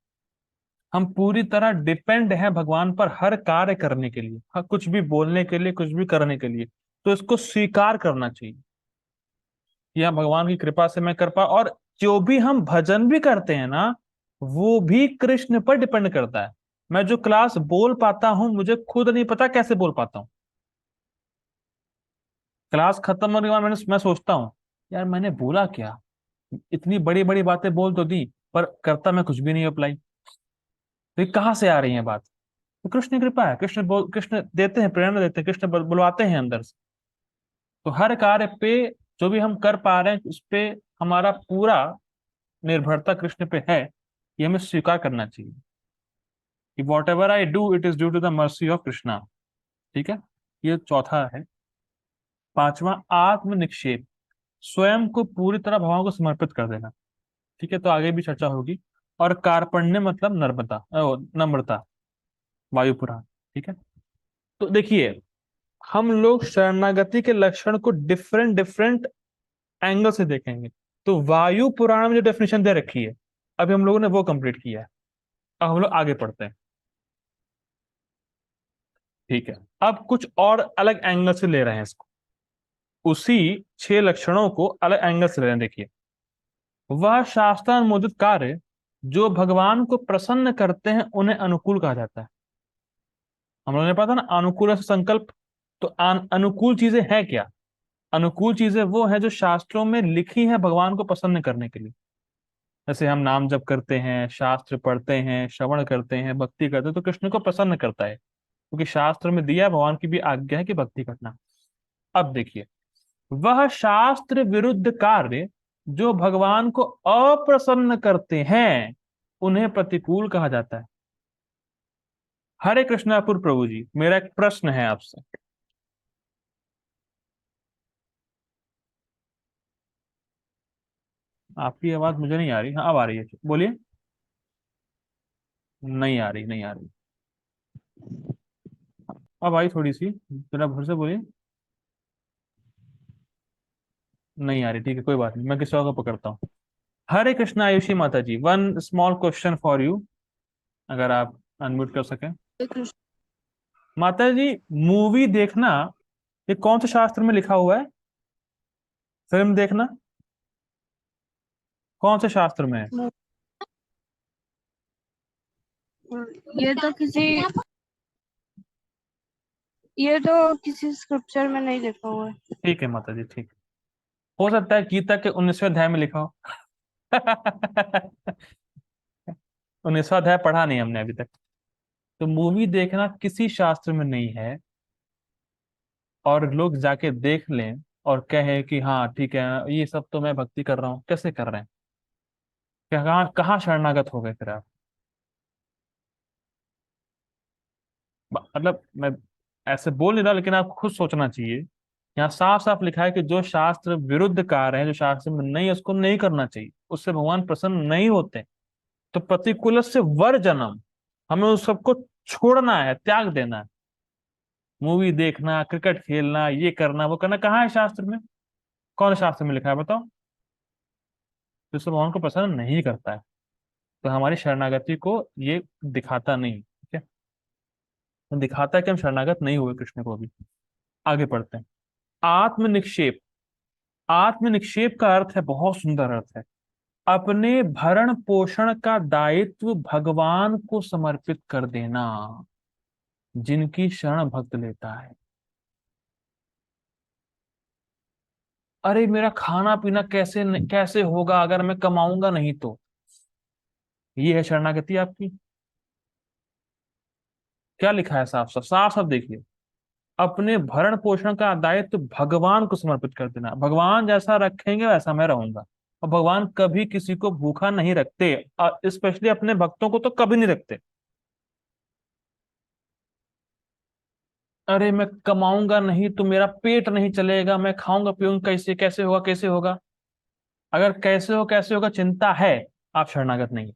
हम पूरी तरह डिपेंड है भगवान पर हर कार्य करने के लिए, हाँ, कुछ भी बोलने के लिए, कुछ भी करने के लिए। तो इसको स्वीकार करना चाहिए कि हाँ, भगवान की कृपा से मैं कर पा। और जो भी हम भजन भी करते हैं ना, वो भी कृष्ण पर डिपेंड करता है। मैं जो क्लास बोल पाता हूं, मुझे खुद नहीं पता कैसे बोल पाता हूँ। क्लास खत्म होने के बाद मैं सोचता हूँ, यार मैंने बोला क्या, इतनी बड़ी बड़ी बातें बोल तो दी, पर करता मैं कुछ भी नहीं अप्लाई। तो ये कहाँ से आ रही है बात? तो कृष्ण की कृपा है, कृष्ण देते हैं, प्रेरणा देते हैं, कृष्ण बुलवाते हैं अंदर से। तो हर कार्य पे जो भी हम कर पा रहे हैं, उस पे हमारा पूरा निर्भरता कृष्ण पे है। ये हमें स्वीकार करना चाहिए कि whatever I do, it is due to the mercy of Krishna. ठीक है। ये चौथा है। पांचवा, आत्म निक्षेप, स्वयं को पूरी तरह भगवान को समर्पित कर देना। ठीक है, तो आगे भी चर्चा होगी। और कार्पण्य मतलब नर्मता, नम्रता, वायु पुराण। ठीक है। तो देखिए, हम लोग शरणागति के लक्षण को डिफरेंट डिफरेंट एंगल से देखेंगे। तो वायु पुराण में जो डेफिनेशन दे रखी है, अभी हम लोगों ने वो कंप्लीट किया है। अब हम लोग आगे पढ़ते हैं। ठीक है। अब कुछ और अलग एंगल से ले रहे हैं इसको, उसी 6 लक्षणों को अलग एंगल से ले रहे हैं। देखिए, वह शास्त्रानुमोदित कार्य जो भगवान को प्रसन्न करते हैं, उन्हें अनुकूल कहा जाता है। हम लोगों ने पता ना, अनुकूल से संकल्प। तो अनुकूल चीजें हैं क्या? अनुकूल चीजें वो है जो शास्त्रों में लिखी है भगवान को प्रसन्न करने के लिए। जैसे हम नाम जप करते हैं, शास्त्र पढ़ते हैं, श्रवण करते हैं, भक्ति करते हैं, तो कृष्ण को प्रसन्न करता है, क्योंकि शास्त्र में दिया, भगवान की भी आज्ञा है कि भक्ति करना। अब देखिए, वह शास्त्र विरुद्ध कार्य जो भगवान को अप्रसन्न करते हैं, उन्हें प्रतिकूल कहा जाता है। हरे कृष्णापुर प्रभु जी, मेरा एक प्रश्न है आपसे। आपकी आवाज मुझे नहीं आ रही। हाँ, अब आ रही है, बोलिए। नहीं आ रही, नहीं आ रही। अब आई थोड़ी सी, जरा फिर से बोलिए। नहीं आ रही, ठीक है, कोई बात नहीं, मैं किसी और को पकड़ता हूँ। हरे कृष्णा आयुषी माता ji, one small question for you, अगर आप अनम्यूट कर सकें। हरे कृष्ण। माता जी, मूवी देखना ये कौन से शास्त्र में लिखा हुआ है? फिल्म देखना कौन से शास्त्र में है? ये तो किसी ये तो किसी स्क्रिप्चर में नहीं लिखा हुआ है। ठीक है माता जी, ठीक। हो सकता है गीता के 19वें अध्याय में लिखा हो। 19वां अध्याय पढ़ा नहीं हमने अभी तक। तो मूवी देखना किसी शास्त्र में नहीं है। और लोग जाके देख लें और कहें कि हाँ ठीक है, ये सब तो मैं भक्ति कर रहा हूँ, कैसे कर रहे हैं? कहाँ कहाँ शरणागत हो गए फिर आप? मतलब मैं ऐसे बोल नहीं रहा, लेकिन आपको खुद सोचना चाहिए। यहाँ साफ साफ लिखा है कि जो शास्त्र विरुद्ध कार्य है, जो शास्त्र में नहीं है, उसको नहीं करना चाहिए, उससे भगवान प्रसन्न नहीं होते। तो प्रतिकूल से वर जन्म, हमें उस सबको छोड़ना है, त्याग देना है। मूवी देखना, क्रिकेट खेलना, ये करना वो करना कहाँ है शास्त्र में? कौन शास्त्र में लिखा है बताओ? तो इससे भगवान को प्रसन्न नहीं करता है। तो हमारी शरणागति को ये दिखाता नहीं, ठीक है? तो दिखाता है कि हम शरणागत नहीं हुए कृष्ण को भी। आगे पढ़ते हैं। आत्म निक्षेप। आत्म निक्षेप का अर्थ है, बहुत सुंदर अर्थ है, अपने भरण पोषण का दायित्व भगवान को समर्पित कर देना। जिनकी शरण भक्त लेता है। अरे मेरा खाना पीना कैसे होगा अगर मैं कमाऊंगा नहीं तो? ये है शरणागति आपकी? क्या लिखा है? साफ साफ साफ साफ देखिए। अपने भरण पोषण का दायित्व भगवान को समर्पित कर देना। भगवान जैसा रखेंगे वैसा मैं रहूंगा। और भगवान कभी किसी को भूखा नहीं रखते, और स्पेशली अपने भक्तों को तो कभी नहीं रखते। अरे मैं कमाऊंगा नहीं तो मेरा पेट नहीं चलेगा, मैं खाऊंगा पीऊंगा कैसे, कैसे होगा, कैसे होगा? अगर कैसे होगा चिंता है, आप शरणागत नहीं।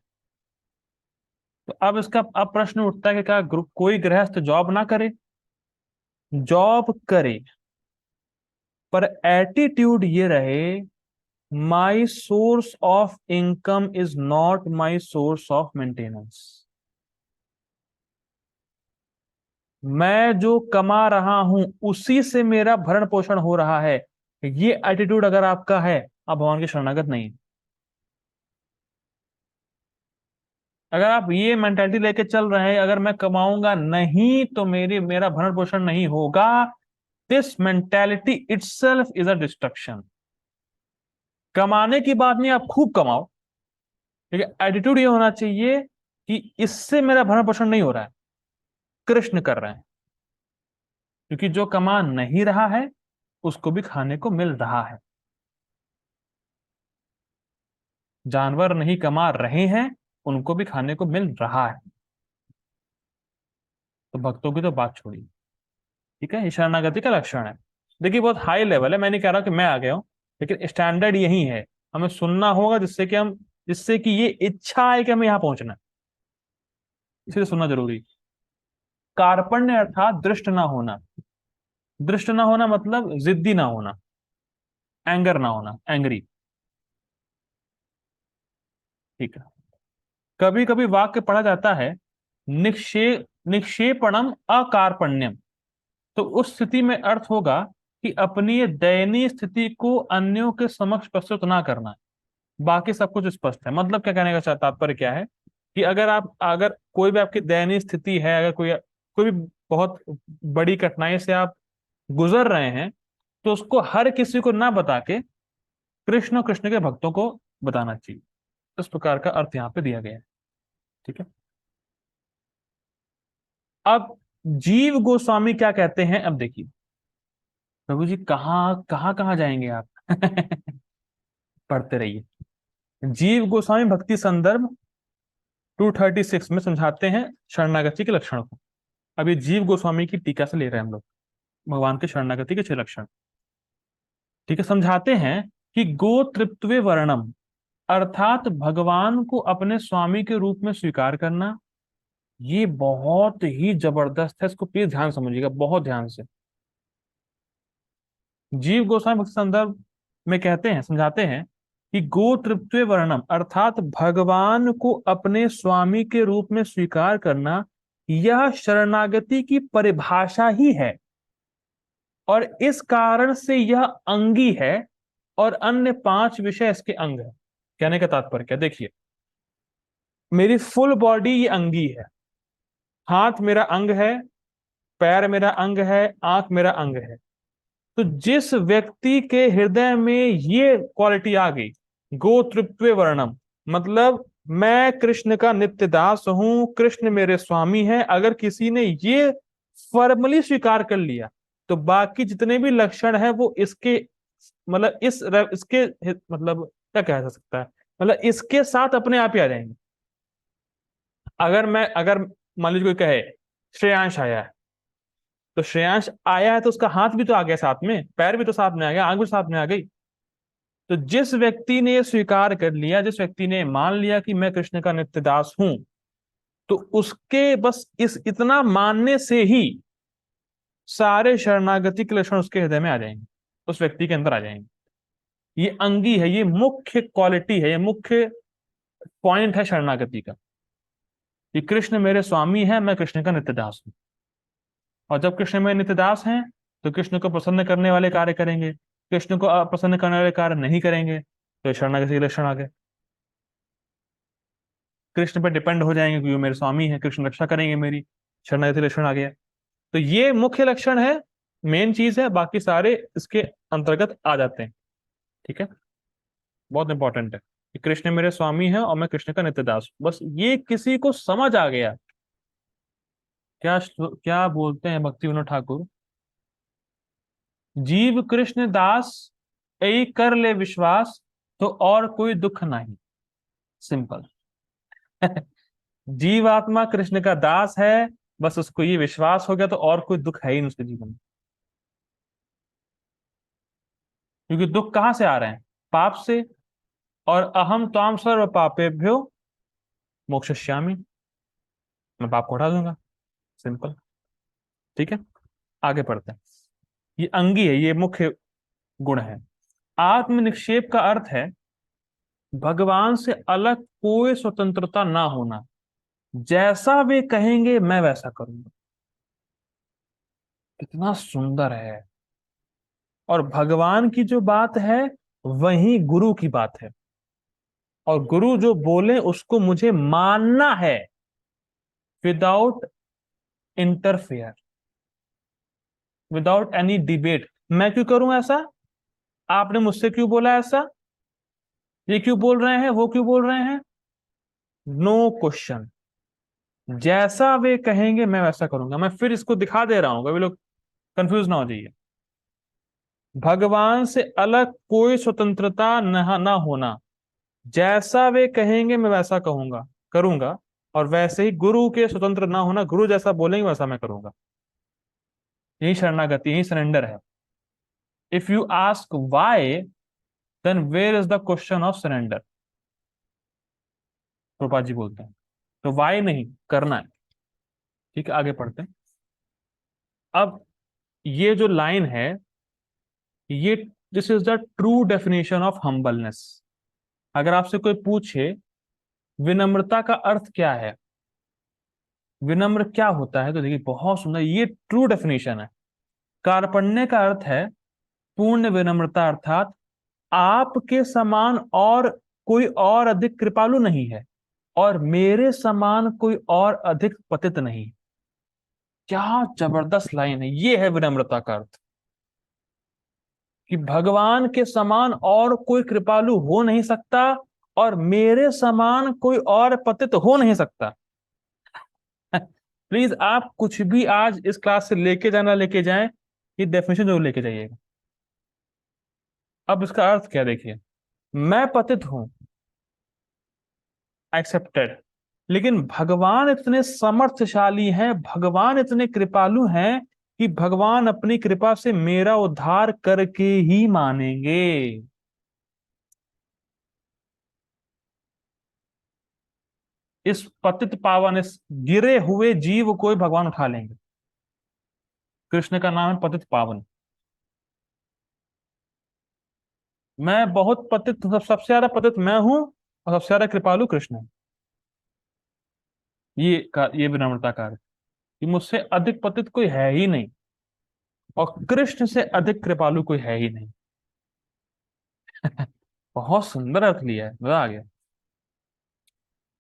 तो अब इसका अब प्रश्न उठता है कि क्या कोई गृहस्थ जॉब ना करे? जॉब करे, पर एटीट्यूड ये रहे, my source of income is not my source of maintenance. मैं जो कमा रहा हूं उसी से मेरा भरण पोषण हो रहा है। ये एटीट्यूड अगर आपका है, आप भगवान के शरणागत नहीं। अगर आप ये मेंटेलिटी लेके चल रहे हैं, अगर मैं कमाऊंगा नहीं तो मेरा भरण पोषण नहीं होगा, this mentality itself is a destruction. कमाने की बात नहीं, आप खूब कमाओ, लेकिन एटीट्यूड ये होना चाहिए कि इससे मेरा भरण पोषण नहीं हो रहा है, कृष्ण कर रहे हैं। क्योंकि जो कमा नहीं रहा है उसको भी खाने को मिल रहा है। जानवर नहीं कमा रहे हैं, उनको भी खाने को मिल रहा है। तो भक्तों की तो बात छोड़िए। ठीक है, ये शरणागति का लक्षण है। देखिए बहुत हाई लेवल है, मैं नहीं कह रहा कि मैं आ गया हूं, लेकिन स्टैंडर्ड यही है। हमें सुनना होगा जिससे कि ये इच्छा है कि हमें यहां पहुंचना है, इसलिए सुनना जरूरी। कार्पण्य अर्थात दृष्ट ना होना। दृष्ट ना होना मतलब जिद्दी ना होना, एंगर ना होना, एंग्री। ठीक है। कभी कभी वाक्य पढ़ा जाता है, निक्षेपणम अकार्पण्यम। तो उस स्थिति में अर्थ होगा कि अपनी ये दयनीय स्थिति को अन्यों के समक्ष प्रस्तुत ना करना। बाकी सब कुछ स्पष्ट है। मतलब क्या कहने का तात्पर्य क्या है? कि अगर कोई भी आपकी दयनीय स्थिति है, अगर कोई भी बहुत बड़ी कठिनाई से आप गुजर रहे हैं, तो उसको हर किसी को ना बता के कृष्ण और कृष्ण के भक्तों को बताना चाहिए। इस प्रकार का अर्थ यहाँ पे दिया गया है। ठीक है। अब जीव गोस्वामी क्या कहते हैं, अब देखिए। प्रभु जी कहाँ कहाँ कहाँ जाएंगे आप? पढ़ते रहिए। जीव गोस्वामी भक्ति संदर्भ 236 में समझाते हैं शरणागति के लक्षण को। अब ये जीव गोस्वामी की टीका से ले रहे हैं हम लोग, भगवान के शरणागति के 6 लक्षण। ठीक है, समझाते हैं कि गोत्रित्वे वर्णम, अर्थात भगवान को अपने स्वामी के रूप में स्वीकार करना। ये बहुत ही जबरदस्त है, इसको प्लीज ध्यान समझिएगा, बहुत ध्यान से। जीव गोस्वामी भक्ति संदर्भ में कहते हैं, समझाते हैं कि गोत्रित्व वर्णम, अर्थात भगवान को अपने स्वामी के रूप में स्वीकार करना, यह शरणागति की परिभाषा ही है और इस कारण से यह अंगी है और अन्य 5 विषय इसके अंग है। कहने का तात्पर्य क्या, देखिए मेरी फुल बॉडी ये अंगी है, हाथ मेरा अंग है, पैर मेरा अंग है, आंख मेरा अंग है। तो जिस व्यक्ति के हृदय में ये क्वालिटी आ गई, गोत्रत्व वर्णम, मतलब मैं कृष्ण का नित्य दास हूं, कृष्ण मेरे स्वामी हैं, अगर किसी ने ये फॉर्मली स्वीकार कर लिया तो बाकी जितने भी लक्षण है वो इसके मतलब इसके मतलब क्या कहा जा सकता है, मतलब इसके साथ अपने आप ही आ जाएंगे। अगर मान लीजिए कोई कहे श्रेयांश आया है, तो श्रेयांश आया है तो उसका हाथ भी तो आ गया साथ में, पैर भी तो साथ में आ गया, आंख भी साथ में आ गई। तो जिस व्यक्ति ने स्वीकार कर लिया, जिस व्यक्ति ने मान लिया कि मैं कृष्ण का नित्य दास हूं, तो उसके बस इस इतना मानने से ही सारे शरणागति के लक्षण उसके हृदय में आ जाएंगे, उस व्यक्ति के अंदर आ जाएंगे। ये अंगी है, ये मुख्य क्वालिटी है, ये मुख्य पॉइंट है शरणागति का कि कृष्ण मेरे स्वामी है, मैं कृष्ण का नित्य दास हूं। और जब कृष्ण में नित्यदास हैं तो कृष्ण को प्रसन्न करने वाले कार्य करेंगे, कृष्ण को अप्रसन्न करने वाले कार्य नहीं करेंगे, तो शरणागति के लक्षण आ गए। कृष्ण पे डिपेंड हो जाएंगे क्योंकि वो मेरे स्वामी है, कृष्ण रक्षा करेंगे मेरी, शरणागति लक्षण आ गया। तो ये मुख्य लक्षण है, मेन चीज है, बाकी सारे इसके अंतर्गत आ जाते हैं। ठीक है, बहुत इंपॉर्टेंट है कि कृष्ण मेरे स्वामी है और मैं कृष्ण का नित्यदास हूं। बस ये किसी को समझ आ गया, क्या क्या बोलते हैं भक्ति विनोद ठाकुर, जीव कृष्ण दास यही कर ले विश्वास, तो और कोई दुख नहीं। सिंपल। जीवात्मा कृष्ण का दास है, बस उसको ये विश्वास हो गया तो और कोई दुख है ही नहीं उसके जीवन में। क्योंकि दुख कहां से आ रहे हैं, पाप से, और अहम त्वाम सर्व पापेभ्यो मोक्षयिष्यामि, मैं पाप को हटा दूंगा। सिंपल। ठीक है, आगे पढ़ते हैं। ये अंगी है, ये मुख्य गुण है। आत्म निक्षेप का अर्थ है भगवान से अलग कोई स्वतंत्रता ना होना, जैसा वे कहेंगे मैं वैसा करूंगा। कितना सुंदर है। और भगवान की जो बात है वही गुरु की बात है, और गुरु जो बोले उसको मुझे मानना है without interfere, without any debate. मैं क्यों करूं ऐसा, आपने मुझसे क्यों बोला ऐसा, ये क्यों बोल रहे हैं, वो क्यों बोल रहे हैं, नो क्वेश्चन। जैसा वे कहेंगे मैं वैसा करूंगा। मैं फिर इसको दिखा दे रहा हूं, कभी लोग कंफ्यूज ना हो जाइए। भगवान से अलग कोई स्वतंत्रता ना होना, जैसा वे कहेंगे मैं वैसा कहूंगा करूंगा, और वैसे ही गुरु के स्वतंत्र ना होना, गुरु जैसा बोलेंगे वैसा मैं करूंगा। यही शरणागति, यही सरेंडर है। If you ask why, then where is the question of surrender, Prabhupada ji बोलते हैं। तो वाई नहीं, करना है। ठीक है, आगे पढ़ते हैं। अब ये जो लाइन है, ये this is the true definition of humbleness. अगर आपसे कोई पूछे विनम्रता का अर्थ क्या है, विनम्र क्या होता है, तो देखिए बहुत सुंदर, ये ट्रू डेफिनेशन है। कार्पण्य का अर्थ है पूर्ण विनम्रता, अर्थात आपके समान और कोई और अधिक कृपालु नहीं है और मेरे समान कोई और अधिक पतित नहीं। क्या जबरदस्त लाइन है, ये है विनम्रता का अर्थ, कि भगवान के समान और कोई कृपालु हो नहीं सकता और मेरे समान कोई और पतित हो नहीं सकता। प्लीज आप कुछ भी आज इस क्लास से लेके जाना, लेके जाएं, ये डेफिनेशन जरूर लेके जाइएगा। अब इसका अर्थ क्या, देखिए मैं पतित हूं, एक्सेप्टेड, लेकिन भगवान इतने समर्थशाली हैं, भगवान इतने कृपालु हैं कि भगवान अपनी कृपा से मेरा उद्धार करके ही मानेंगे। इस पतित पावन, इस गिरे हुए जीव को भगवान उठा लेंगे। कृष्ण का नाम है पतित पावन। मैं बहुत पतित, सबसे ज्यादा पतित मैं हूं और सबसे ज्यादा कृपालु कृष्ण है। ये विनम्रता का अर्थ। कि मुझसे अधिक पतित कोई है ही नहीं और कृष्ण से अधिक कृपालु कोई है ही नहीं। बहुत सुंदर अर्थ लिया है, मजा आ गया।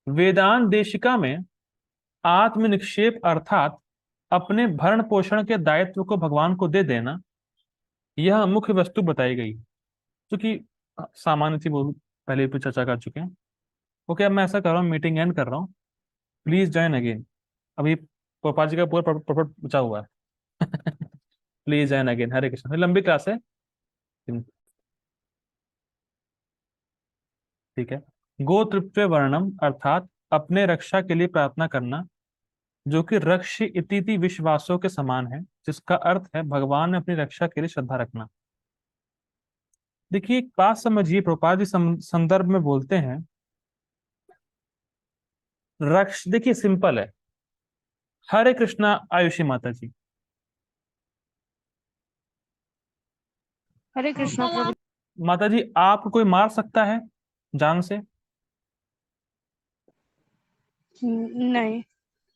वेदांत देशिका में आत्म निक्षेप अर्थात अपने भरण पोषण के दायित्व को भगवान को दे देना, यह मुख्य वस्तु बताई गई। क्योंकि सामान्य सी, वो पहले भी चर्चा कर चुके हैं। ओके, अब मैं ऐसा कर रहा हूँ, मीटिंग एंड कर रहा हूँ। Please join again. अभी पोपा जी का पूरा प्रॉपर बचा हुआ है। Please join again. Hare Krishna. लंबी क्लास है। ठीक है। गोत्रत्व वर्णम अर्थात अपने रक्षा के लिए प्रार्थना करना, जो कि रक्ष इति विश्वासों के समान है, जिसका अर्थ है भगवान में अपनी रक्षा के लिए श्रद्धा रखना। देखिए, एक बात समझिए, प्रभुपाद जी संदर्भ में बोलते हैं रक्ष। देखिए सिंपल है। हरे कृष्णा आयुषी माता जी। हरे कृष्णा प्रभु। माता जी, आपको कोई मार सकता है जान से? नहीं।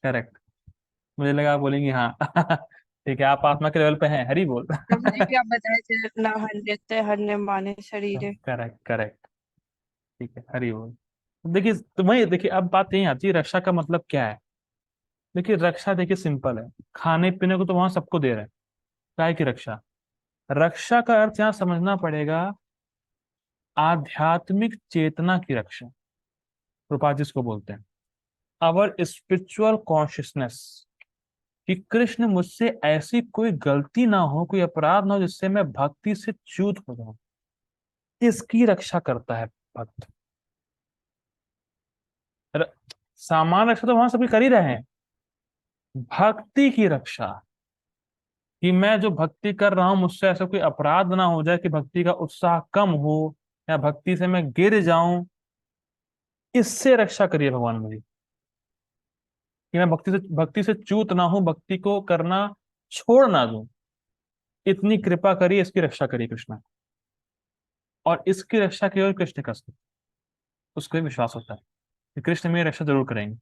करेक्ट। मुझे लगा आप बोलेंगी हाँ। ठीक है, आप आत्मा के लेवल पे हैं, हरी बोल। प्रभु जी क्या बताए थे, ना हन्यते हन्य माने शरीरे। Correct correct. ठीक है, हरी बोल। देखिए, तो वही देखिए, अब बात यही आती है, रक्षा का मतलब क्या है। देखिए रक्षा, देखिए सिंपल है। खाने पीने को तो वहां सबको दे रहे हैं, काय की रक्षा? रक्षा का अर्थ यहाँ समझना पड़ेगा आध्यात्मिक चेतना की रक्षा। रूपा जी इसको बोलते हैं अवर स्पिरिचुअल कॉन्शियसनेस, कि कृष्ण मुझसे ऐसी कोई गलती ना हो, कोई अपराध ना हो जिससे मैं भक्ति से च्युत हो जाऊं। इसकी रक्षा करता है भक्त। र- सामान्य रक्षा तो वहां सभी कर ही रहे हैं। भक्ति की रक्षा, कि मैं जो भक्ति कर रहा हूं मुझसे ऐसा कोई अपराध ना हो जाए कि भक्ति का उत्साह कम हो या भक्ति से मैं गिर जाऊं। इससे रक्षा करिए भगवान मेरी, कि मैं भक्ति से च्यूत ना हूं, भक्ति को करना छोड़ ना दूं। इतनी कृपा करिए, इसकी रक्षा करिए कृष्ण। और इसकी रक्षा केवल कृष्ण कर सकते। उसको ही विश्वास होता है कि कृष्ण मेरी रक्षा जरूर करेंगे।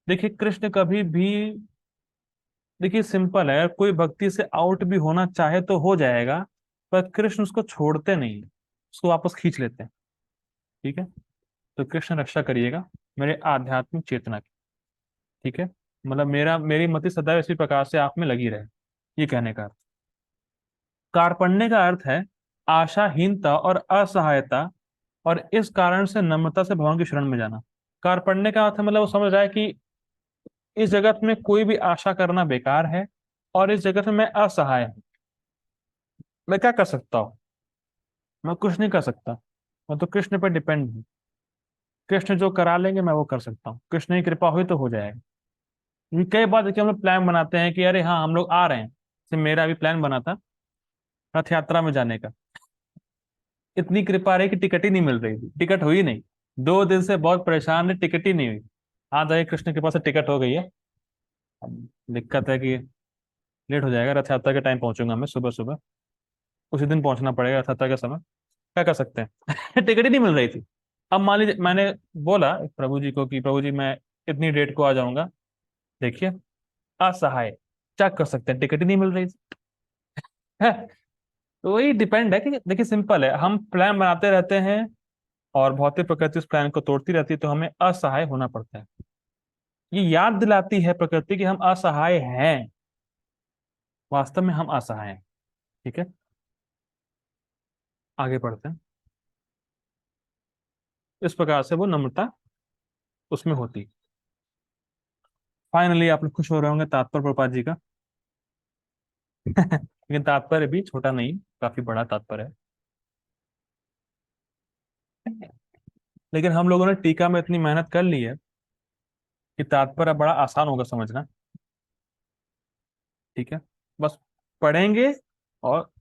देखिए कृष्ण कभी भी, देखिए सिंपल है, कोई भक्ति से आउट भी होना चाहे तो हो जाएगा, पर कृष्ण उसको छोड़ते नहीं, उसको वापस खींच लेते हैं। ठीक है। तो कृष्ण रक्षा करिएगा मेरे आध्यात्मिक चेतना की। ठीक है। मतलब मेरी मति सदैव इसी प्रकार से आप में लगी रहे, ये कहने का अर्थ। कार्पण्य का अर्थ है आशाहीनता और असहायता, और इस कारण से नम्रता से भगवान की शरण में जाना। कार्पण्य का अर्थ है, मतलब वो समझ रहा है कि इस जगत में कोई भी आशा करना बेकार है, और इस जगत में मैं असहाय हूं। मैं क्या कर सकता हूँ? मैं कुछ नहीं कर सकता। मैं तो कृष्ण पर डिपेंड हूँ। कृष्ण जो करा लेंगे मैं वो कर सकता हूँ, कृष्ण की कृपा हुई तो हो जाएगा। ये कई बार देखिए, हम लोग प्लान बनाते हैं कि अरे हाँ हम लोग आ रहे हैं। जैसे मेरा भी प्लान बना था रथ यात्रा में जाने का। इतनी कृपा रही कि टिकट ही नहीं मिल रही थी, टिकट हुई नहीं। 2 दिन से बहुत परेशान है, टिकट ही नहीं हुई। आज जाके कृष्ण के पास से टिकट हो गई है। अब दिक्कत है कि लेट हो जाएगा, रथ यात्रा के टाइम पहुंचूंगा मैं सुबह सुबह। उसी दिन पहुंचना पड़ेगा रथ यात्रा के समय। क्या कर सकते हैं। टिकट ही नहीं मिल रही थी। अब मान लीजिए मैंने बोला प्रभु जी को कि प्रभु जी मैं इतनी डेट को आ जाऊंगा। देखिए, असहाय, क्या कर सकते हैं, टिकट ही नहीं मिल रही थी। है। तो वही डिपेंड है कि देखिए सिंपल है, हम प्लान बनाते रहते हैं और भौतिक प्रकृति उस प्लान को तोड़ती रहती है, तो हमें असहाय होना पड़ता है। ये याद दिलाती है प्रकृति कि हम असहाय हैं। वास्तव में हम असहाय हैं। ठीक है। आगे बढ़ते हैं। इस प्रकार से वो नम्रता उसमें होती। फाइनली आप लोग खुश हो रहे होंगे तात्पर्य प्रपात जी का। लेकिन तात्पर्य भी छोटा नहीं, काफी बड़ा तात्पर्य है। लेकिन हम लोगों ने टीका में इतनी मेहनत कर ली है कि तात्पर्य बड़ा आसान होगा समझना। ठीक है। बस पढ़ेंगे और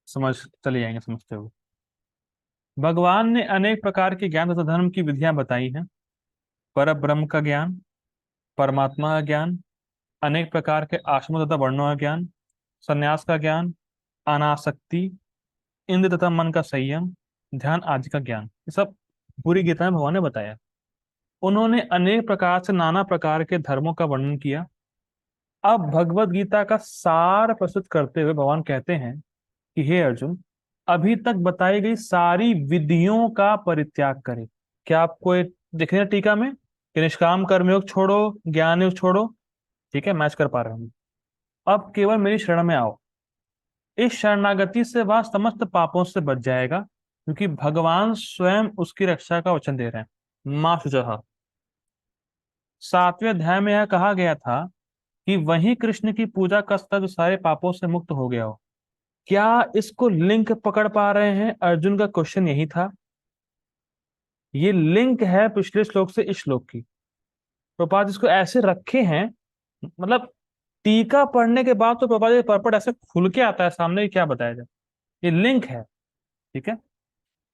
समझ चले जाएंगे समझते हुए। भगवान ने अनेक प्रकार के ज्ञान तथा धर्म की विधियां बताई हैं। पर ब्रह्म का ज्ञान, परमात्मा का ज्ञान, अनेक प्रकार के आश्रमों तथा वर्णों का ज्ञान, संन्यास का ज्ञान, अनासक्ति, इंद्र तथा मन का संयम, ध्यान आदि का ज्ञान, ये सब पूरी गीता में भगवान ने बताया। उन्होंने अनेक प्रकार से नाना प्रकार के धर्मों का वर्णन किया। अब भगवत गीता का सार प्रस्तुत करते हुए भगवान कहते हैं कि हे अर्जुन, अभी तक बताई गई सारी विधियों का परित्याग करें। क्या आपको ये दिख रहा है टीका में कि निष्काम कर्मयोग छोड़ो, ज्ञान योग छोड़ो? ठीक है, मैच कर पा रहे हैं। अब केवल मेरी शरण में आओ। इस शरणागति से वह समस्त पापों से बच जाएगा, क्योंकि भगवान स्वयं उसकी रक्षा का वचन दे रहे हैं। मां शुचः। 7वें अध्याय में यह कहा गया था कि वही कृष्ण की पूजा का स्तर जो सारे पापों से मुक्त हो गया हो। क्या इसको लिंक पकड़ पा रहे हैं? अर्जुन का क्वेश्चन यही था। ये लिंक है पिछले श्लोक से इस श्लोक की। प्रभुपाद इसको ऐसे रखे हैं, मतलब टीका पढ़ने के बाद तो प्रभुपाद ये पर्पट ऐसे खुल के आता है सामने कि क्या बताया जाए। ये लिंक है। ठीक है।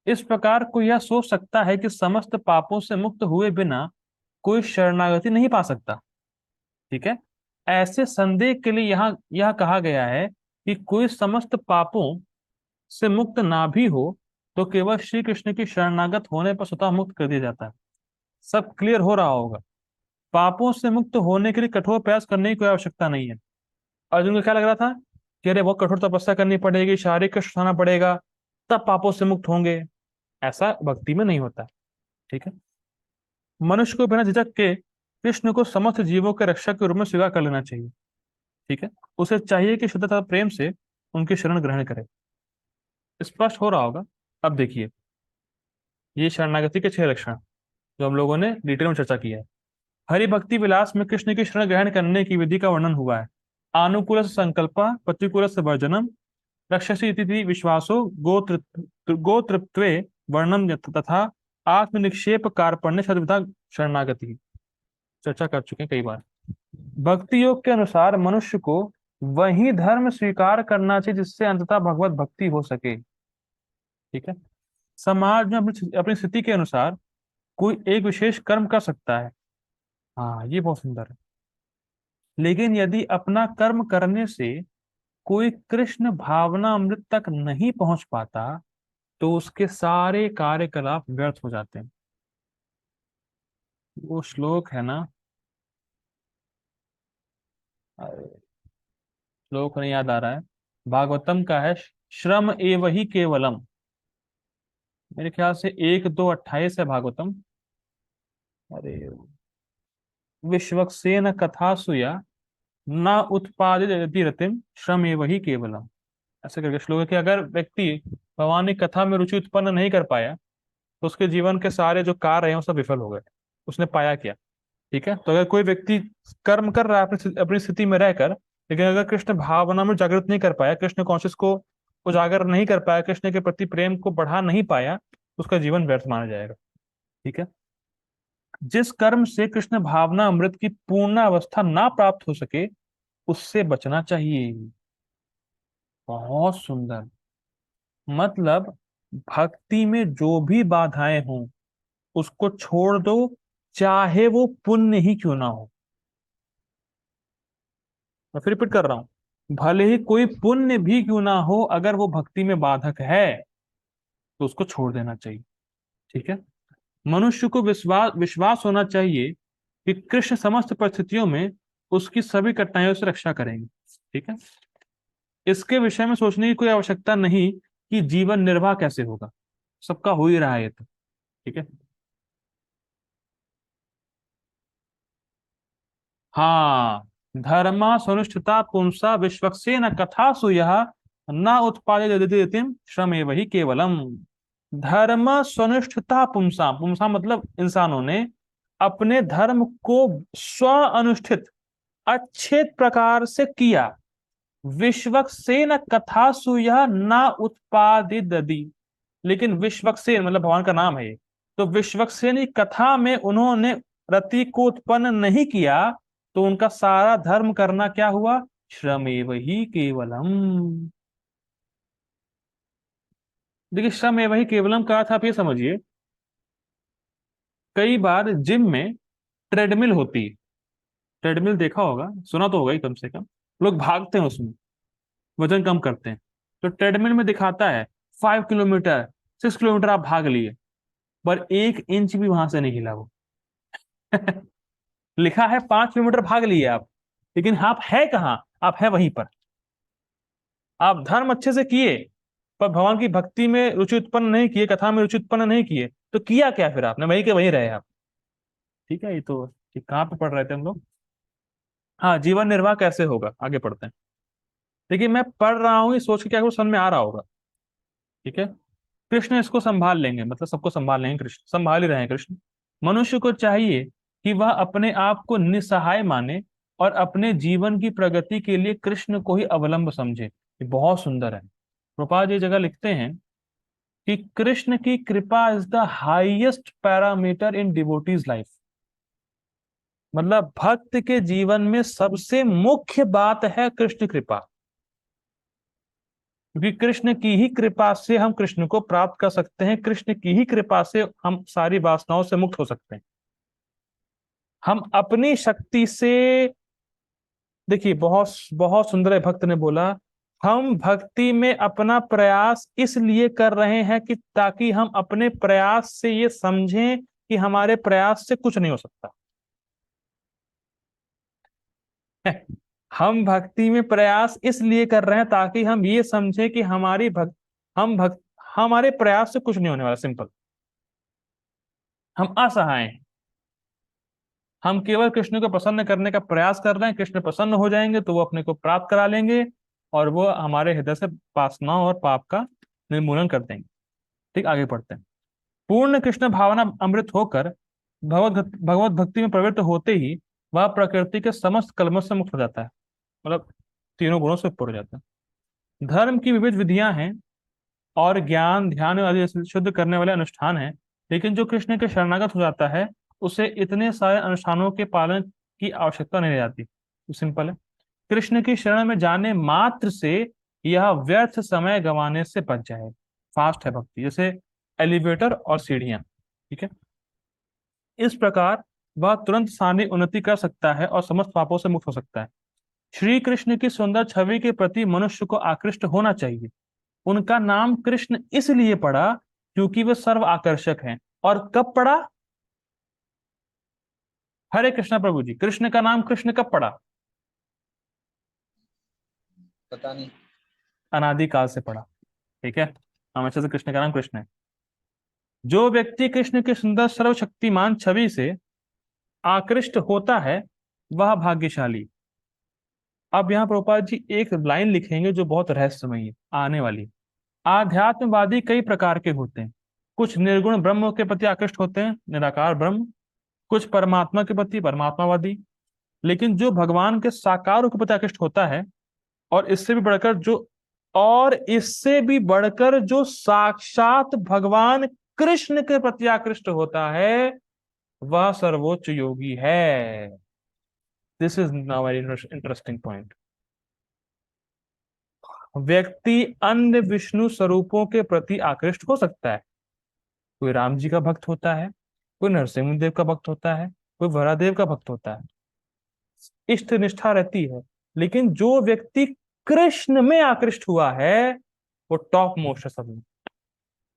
इस प्रकार कोई यह सोच सकता है कि समस्त पापों से मुक्त हुए बिना कोई शरणागति नहीं पा सकता। ठीक है। ऐसे संदेह के लिए यहाँ यह कहा गया है कि कोई समस्त पापों से मुक्त ना भी हो तो केवल श्री कृष्ण की शरणागत होने पर स्वतः मुक्त कर दिया जाता है। सब क्लियर हो रहा होगा। पापों से मुक्त होने के लिए कठोर प्रयास करने की कोई आवश्यकता नहीं है। अर्जुन को क्या लग रहा था कि अरे बहुत कठोर तपस्या करनी पड़ेगी, शारीरिक कष्ट उठाना पड़ेगा, तब पापों से मुक्त होंगे। ऐसा भक्ति में नहीं होता। ठीक है। मनुष्य को बिना झिझक के कृष्ण को समस्त जीवों के रक्षक के रूप में स्वीकार कर लेना चाहिए। ठीक है। उसे चाहिए कि शुद्धता प्रेम से उनकी शरण ग्रहण करे। स्पष्ट हो रहा होगा। अब देखिए, ये शरणागति के 6 लक्षण जो हम लोगों ने डिटेल में चर्चा किया है। हरि भक्ति विलास में कृष्ण की शरण ग्रहण करने की विधि का वर्णन हुआ है। आनुकूल संकल्प, प्रतिकूल वर्जनम, रक्षसी इति विश्वासो, गोतृत्वे वर्णन तथा आत्मनिक्षेप कार्पण्य शतविधा शरणागति चर्चा कर चुके हैं कई बार। भक्ति योग के अनुसार मनुष्य को वही धर्म स्वीकार करना चाहिए जिससे अंततः भगवत भक्ति हो सके। ठीक है। समाज में अपनी अपनी स्थिति के अनुसार कोई एक विशेष कर्म कर सकता है। हाँ, ये बहुत सुंदर है। लेकिन यदि अपना कर्म करने से कोई कृष्ण भावना अमृत तक नहीं पहुंच पाता तो उसके सारे कार्यकलाप व्यर्थ हो जाते हैं। वो श्लोक है ना, श्लोक नहीं याद आ रहा है, भागवतम का है, श्रम एव ही केवलम। मेरे ख्याल से 1-2-28 है भागवतम। अरे, विश्वक्सेन कथा सुया न उत्पादित रतिम श्रम एव ही केवलम। ऐसे करके श्लोक है कि अगर व्यक्ति भगवान की कथा में रुचि उत्पन्न नहीं कर पाया तो उसके जीवन के सारे जो कार्य हैं वो सब विफल हो गए। उसने पाया क्या? ठीक है। तो अगर कोई व्यक्ति कर्म कर रहा है अपनी स्थिति में रहकर, लेकिन अगर कृष्ण भावना में जागृत नहीं कर पाया, कृष्ण कॉन्शियस को उजागर नहीं कर पाया, कृष्ण के प्रति प्रेम को बढ़ा नहीं पाया, तो उसका जीवन व्यर्थ माना जाएगा। ठीक है। जिस कर्म से कृष्ण भावना अमृत की पूर्ण अवस्था ना प्राप्त हो सके उससे बचना चाहिए। बहुत सुंदर। मतलब भक्ति में जो भी बाधाएं हों उसको छोड़ दो, चाहे वो पुण्य ही क्यों ना हो। मैं फिर रिपीट कर रहा हूं, भले ही कोई पुण्य भी क्यों ना हो, अगर वो भक्ति में बाधक है तो उसको छोड़ देना चाहिए। ठीक है। मनुष्य को विश्वास विश्वास होना चाहिए कि कृष्ण समस्त परिस्थितियों में उसकी सभी कठिनाइयों से रक्षा करेंगे। ठीक है। इसके विषय में सोचने की कोई आवश्यकता नहीं कि जीवन निर्वाह कैसे होगा, सबका हो ही रहा है ये तो। ठीक है। हाँ, धर्मा सुनिष्ठिता पुंसा विश्वक्सेन कथासु यह न उत्पादित श्रमेव ही केवलम। धर्म स्वनिष्ठता पुंसा, पुंसा मतलब इंसानों ने अपने धर्म को स्व अनुष्ठित अच्छे प्रकार से किया। विश्वक्सेन कथासु यह न उत्पादित, लेकिन विश्वक्सेन मतलब भगवान का नाम है ये, तो विश्वक्सेन की कथा में उन्होंने रति को उत्पन्न नहीं किया तो उनका सारा धर्म करना क्या हुआ? श्रमेव ही केवलम। देखिए, श्रमेव ही केवलम का अर्थ आप ये समझिए, कई बार जिम में ट्रेडमिल होती है। ट्रेडमिल देखा होगा, सुना तो होगा ही कम से कम। लोग भागते हैं उसमें, वजन कम करते हैं। तो ट्रेडमिल में दिखाता है 5 किलोमीटर, 6 किलोमीटर आप भाग लिए, पर 1 इंच भी वहां से नहीं हिला वो। लिखा है 5 किलोमीटर भाग लिए आप, लेकिन आप है कहाँ? आप है वहीं पर। आप धर्म अच्छे से किए, पर भगवान की भक्ति में रुचि उत्पन्न नहीं किए, कथा में रुचि उत्पन्न नहीं किए, तो किया क्या फिर आपने? वहीं के वहीं रहे आप। ठीक है, ये तो कि कहाँ पे पढ़ रहे थे हम लोग? हाँ, जीवन निर्वाह कैसे होगा, आगे पढ़ते हैं। देखिए, मैं पढ़ रहा हूँ ये सोच के क्या कुछ समझ में आ रहा होगा। ठीक है, कृष्ण इसको संभाल लेंगे, मतलब सबको संभाल लेंगे, कृष्ण संभाल ही रहे हैं कृष्ण। मनुष्य को चाहिए कि वह अपने आप को निसहाय माने और अपने जीवन की प्रगति के लिए कृष्ण को ही अवलंब समझे। ये बहुत सुंदर है। प्रभुपाद ये जगह लिखते हैं कि कृष्ण की कृपा is the highest parameter in devotees life. मतलब भक्त के जीवन में सबसे मुख्य बात है कृष्ण कृपा, क्योंकि कृष्ण की ही कृपा से हम कृष्ण को प्राप्त कर सकते हैं, कृष्ण की ही कृपा से हम सारी वासनाओं से मुक्त हो सकते हैं। हम अपनी शक्ति से, देखिए बहुत बहुत सुंदर है, भक्त ने बोला, हम भक्ति में अपना प्रयास इसलिए कर रहे हैं कि ताकि हम अपने प्रयास से ये समझें कि हमारे प्रयास से कुछ नहीं हो सकता। हम भक्ति में प्रयास इसलिए कर रहे हैं ताकि हम ये समझें कि हमारे प्रयास से कुछ नहीं होने वाला, सिंपल। हम असहाय हैं, हम केवल कृष्ण को प्रसन्न करने का प्रयास कर रहे हैं, कृष्ण प्रसन्न हो जाएंगे तो वो अपने को प्राप्त करा लेंगे और वो हमारे हृदय से वासनाओं और पाप का निर्मूलन कर देंगे। ठीक, आगे पढ़ते हैं। पूर्ण कृष्ण भावना अमृत होकर भगवत भक्ति में प्रवृत्त होते ही वह प्रकृति के समस्त कलमों से मुक्त हो जाता है, मतलब तीनों गुणों से ऊपर हो जाता है। धर्म की विविध विधियां हैं और ज्ञान ध्यान आदि से शुद्ध करने वाले अनुष्ठान हैं, लेकिन जो कृष्ण के शरणागत हो जाता है उसे इतने सारे अनुष्ठानों के पालन की आवश्यकता नहीं रह जाती। तो सिंपल है, कृष्ण की शरण में जाने मात्र से यह व्यर्थ समय गंवाने से बच जाए। फास्ट है भक्ति, जैसे एलिवेटर और सीढ़ियां। ठीक है, इस प्रकार वह तुरंत सानी उन्नति कर सकता है और समस्त पापों से मुक्त हो सकता है। श्री कृष्ण की सुंदर छवि के प्रति मनुष्य को आकृष्ट होना चाहिए। उनका नाम कृष्ण इसलिए पड़ा क्योंकि वे सर्व आकर्षक हैं। और कब पड़ा? हरे कृष्णा प्रभु जी, कृष्ण का नाम कृष्ण कब पड़ा? पता नहीं। अनादिकाल से पड़ा। ठीक है, हमेशा से कृष्ण का नाम कृष्ण है। जो व्यक्ति कृष्ण की सुंदर सर्वशक्तिमान छवि से आकृष्ट होता है वह भाग्यशाली। अब यहाँ प्रभुपाद जी एक लाइन लिखेंगे जो बहुत रहस्यमयी है, आने वाली। आध्यात्मवादी कई प्रकार के होते हैं। कुछ निर्गुण ब्रह्म के प्रति आकृष्ट होते हैं, निराकार ब्रह्म। कुछ परमात्मा के प्रति, परमात्मावादी। लेकिन जो भगवान के साकार रूप के प्रति आकृष्ट होता है, और इससे भी बढ़कर जो साक्षात भगवान कृष्ण के प्रति आकृष्ट होता है, वह सर्वोच्च योगी है। This is now very interesting point. व्यक्ति अन्य विष्णु स्वरूपों के प्रति आकृष्ट हो सकता है। कोई राम जी का भक्त होता है, कोई नरसिंह देव का भक्त होता है, कोई वरादेव का भक्त होता है, इष्ट निष्ठा रहती है। लेकिन जो व्यक्ति कृष्ण में आकृष्ट हुआ है वो टॉप मोस्ट है सब में।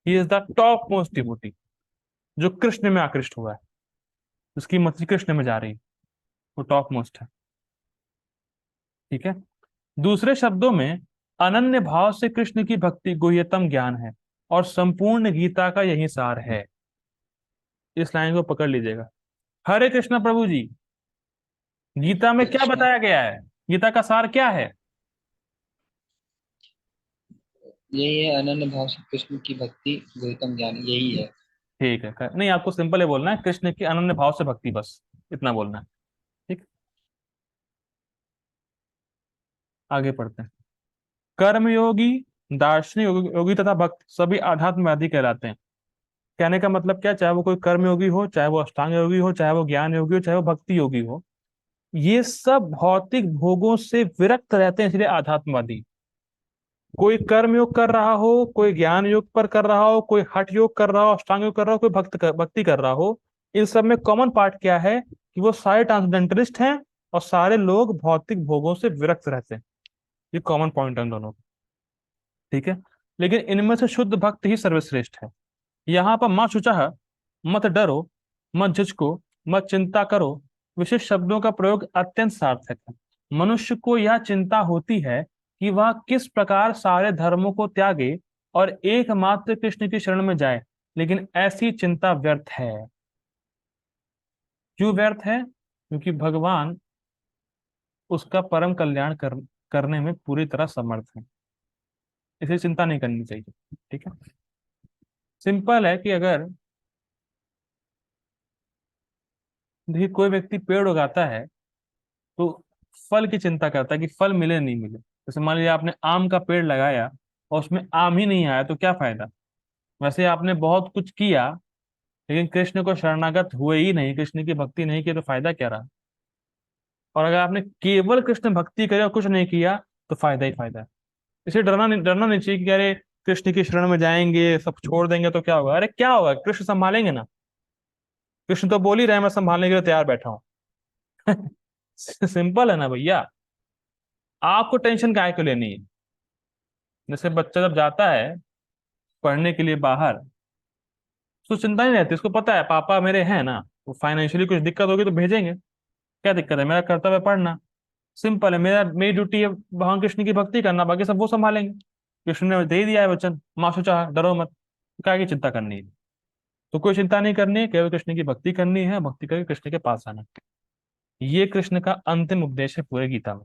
He is the top most devotee. जो कृष्ण में आकृष्ट हुआ है, उसकी मति कृष्ण में जा रही है, वो टॉप मोस्ट है। ठीक है, दूसरे शब्दों में अनन्य भाव से कृष्ण की भक्ति गुह्यतम ज्ञान है और संपूर्ण गीता का यही सार है। इस लाइन को पकड़ लीजिएगा। हरे कृष्ण प्रभु जी, गीता में क्या कृष्ण बताया गया है? गीता का सार क्या है? यही है, अनन्य भाव से कृष्ण की भक्ति गौतम ज्ञान, यही है। ठीक है, नहीं आपको सिंपल ही बोलना है, कृष्ण की अनन्य भाव से भक्ति, बस इतना बोलना है। ठीक, आगे पढ़ते हैं। कर्मयोगी, दार्शनिक योगी तथा भक्त सभी आध्यात्मवादी कहलाते हैं। कहने का मतलब क्या, चाहे वो कोई कर्म योगी हो, चाहे वो अष्टांग योगी हो, चाहे वो ज्ञान योगी हो, चाहे वो भक्ति योगी हो, ये सब भौतिक भोगों से विरक्त रहते हैं, इसलिए आध्यात्मवादी। कोई कर्म योग कर रहा हो, कोई ज्ञान योग पर कर रहा हो, कोई हठ योग कर रहा हो, अष्टांग योग कर रहा हो, कोई भक्ति कर रहा हो, इन सब में कॉमन पार्ट क्या है कि वो सारे ट्रांसडेंटलिस्ट हैं और सारे लोग भौतिक भोगों से विरक्त रहते हैं। ये कॉमन पॉइंट है इन दोनों। ठीक है, लेकिन इनमें से शुद्ध भक्त ही सर्वश्रेष्ठ है। यहाँ पर माँ शुचः, मत डरो, मत झिझको, मत चिंता करो, विशेष शब्दों का प्रयोग अत्यंत सार्थक है। मनुष्य को यह चिंता होती है कि वह किस प्रकार सारे धर्मों को त्यागे और एकमात्र कृष्ण की शरण में जाए, लेकिन ऐसी चिंता व्यर्थ है। क्यों व्यर्थ है? क्योंकि भगवान उसका परम कल्याण करने में पूरी तरह समर्थ है, इसे चिंता नहीं करनी चाहिए। ठीक है, सिंपल है कि अगर देखिए कोई व्यक्ति पेड़ उगाता है तो फल की चिंता करता है कि फल मिले नहीं मिले। जैसे मान लीजिए आपने आम का पेड़ लगाया और उसमें आम ही नहीं आया तो क्या फायदा? वैसे आपने बहुत कुछ किया लेकिन कृष्ण को शरणागत हुए ही नहीं, कृष्ण की भक्ति नहीं की, तो फायदा क्या रहा? और अगर आपने केवल कृष्ण भक्ति करी और कुछ नहीं किया तो फायदा ही फायदा है। इसे डरना नहीं चाहिए कि अरे कृष्ण की शरण में जाएंगे सब छोड़ देंगे तो क्या होगा। अरे क्या होगा, कृष्ण संभालेंगे ना। कृष्ण तो बोल ही रहे हैं, मैं संभालने के लिए तैयार बैठा हूँ। सिंपल है ना भैया, आपको टेंशन काहे को लेनी है? जैसे बच्चा जब जाता है पढ़ने के लिए बाहर, तो चिंता नहीं रहती, उसको पता है पापा मेरे हैं ना, वो फाइनेंशियली कुछ दिक्कत होगी तो भेजेंगे। क्या दिक्कत है, मेरा कर्तव्य है पढ़ना। सिंपल है, मेरी ड्यूटी है भगवान कृष्ण की भक्ति करना, बाकी सब वो संभालेंगे। कृष्ण ने दे दिया है वचन, मासो चाह डरो मत, क्या की चिंता करनी है? तो कोई चिंता नहीं करनी है, केवल कृष्ण की भक्ति करनी है, भक्ति करके कृष्ण के पास आना है। ये कृष्ण का अंतिम उपदेश है पूरे गीता में।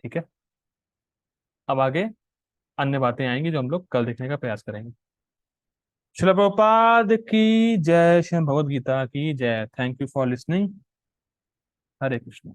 ठीक है, अब आगे अन्य बातें आएंगी जो हम लोग कल देखने का प्रयास करेंगे। श्रील प्रभुपाद की जय, श्री भगवद गीता की जय। Thank you for listening. Hare Krishna.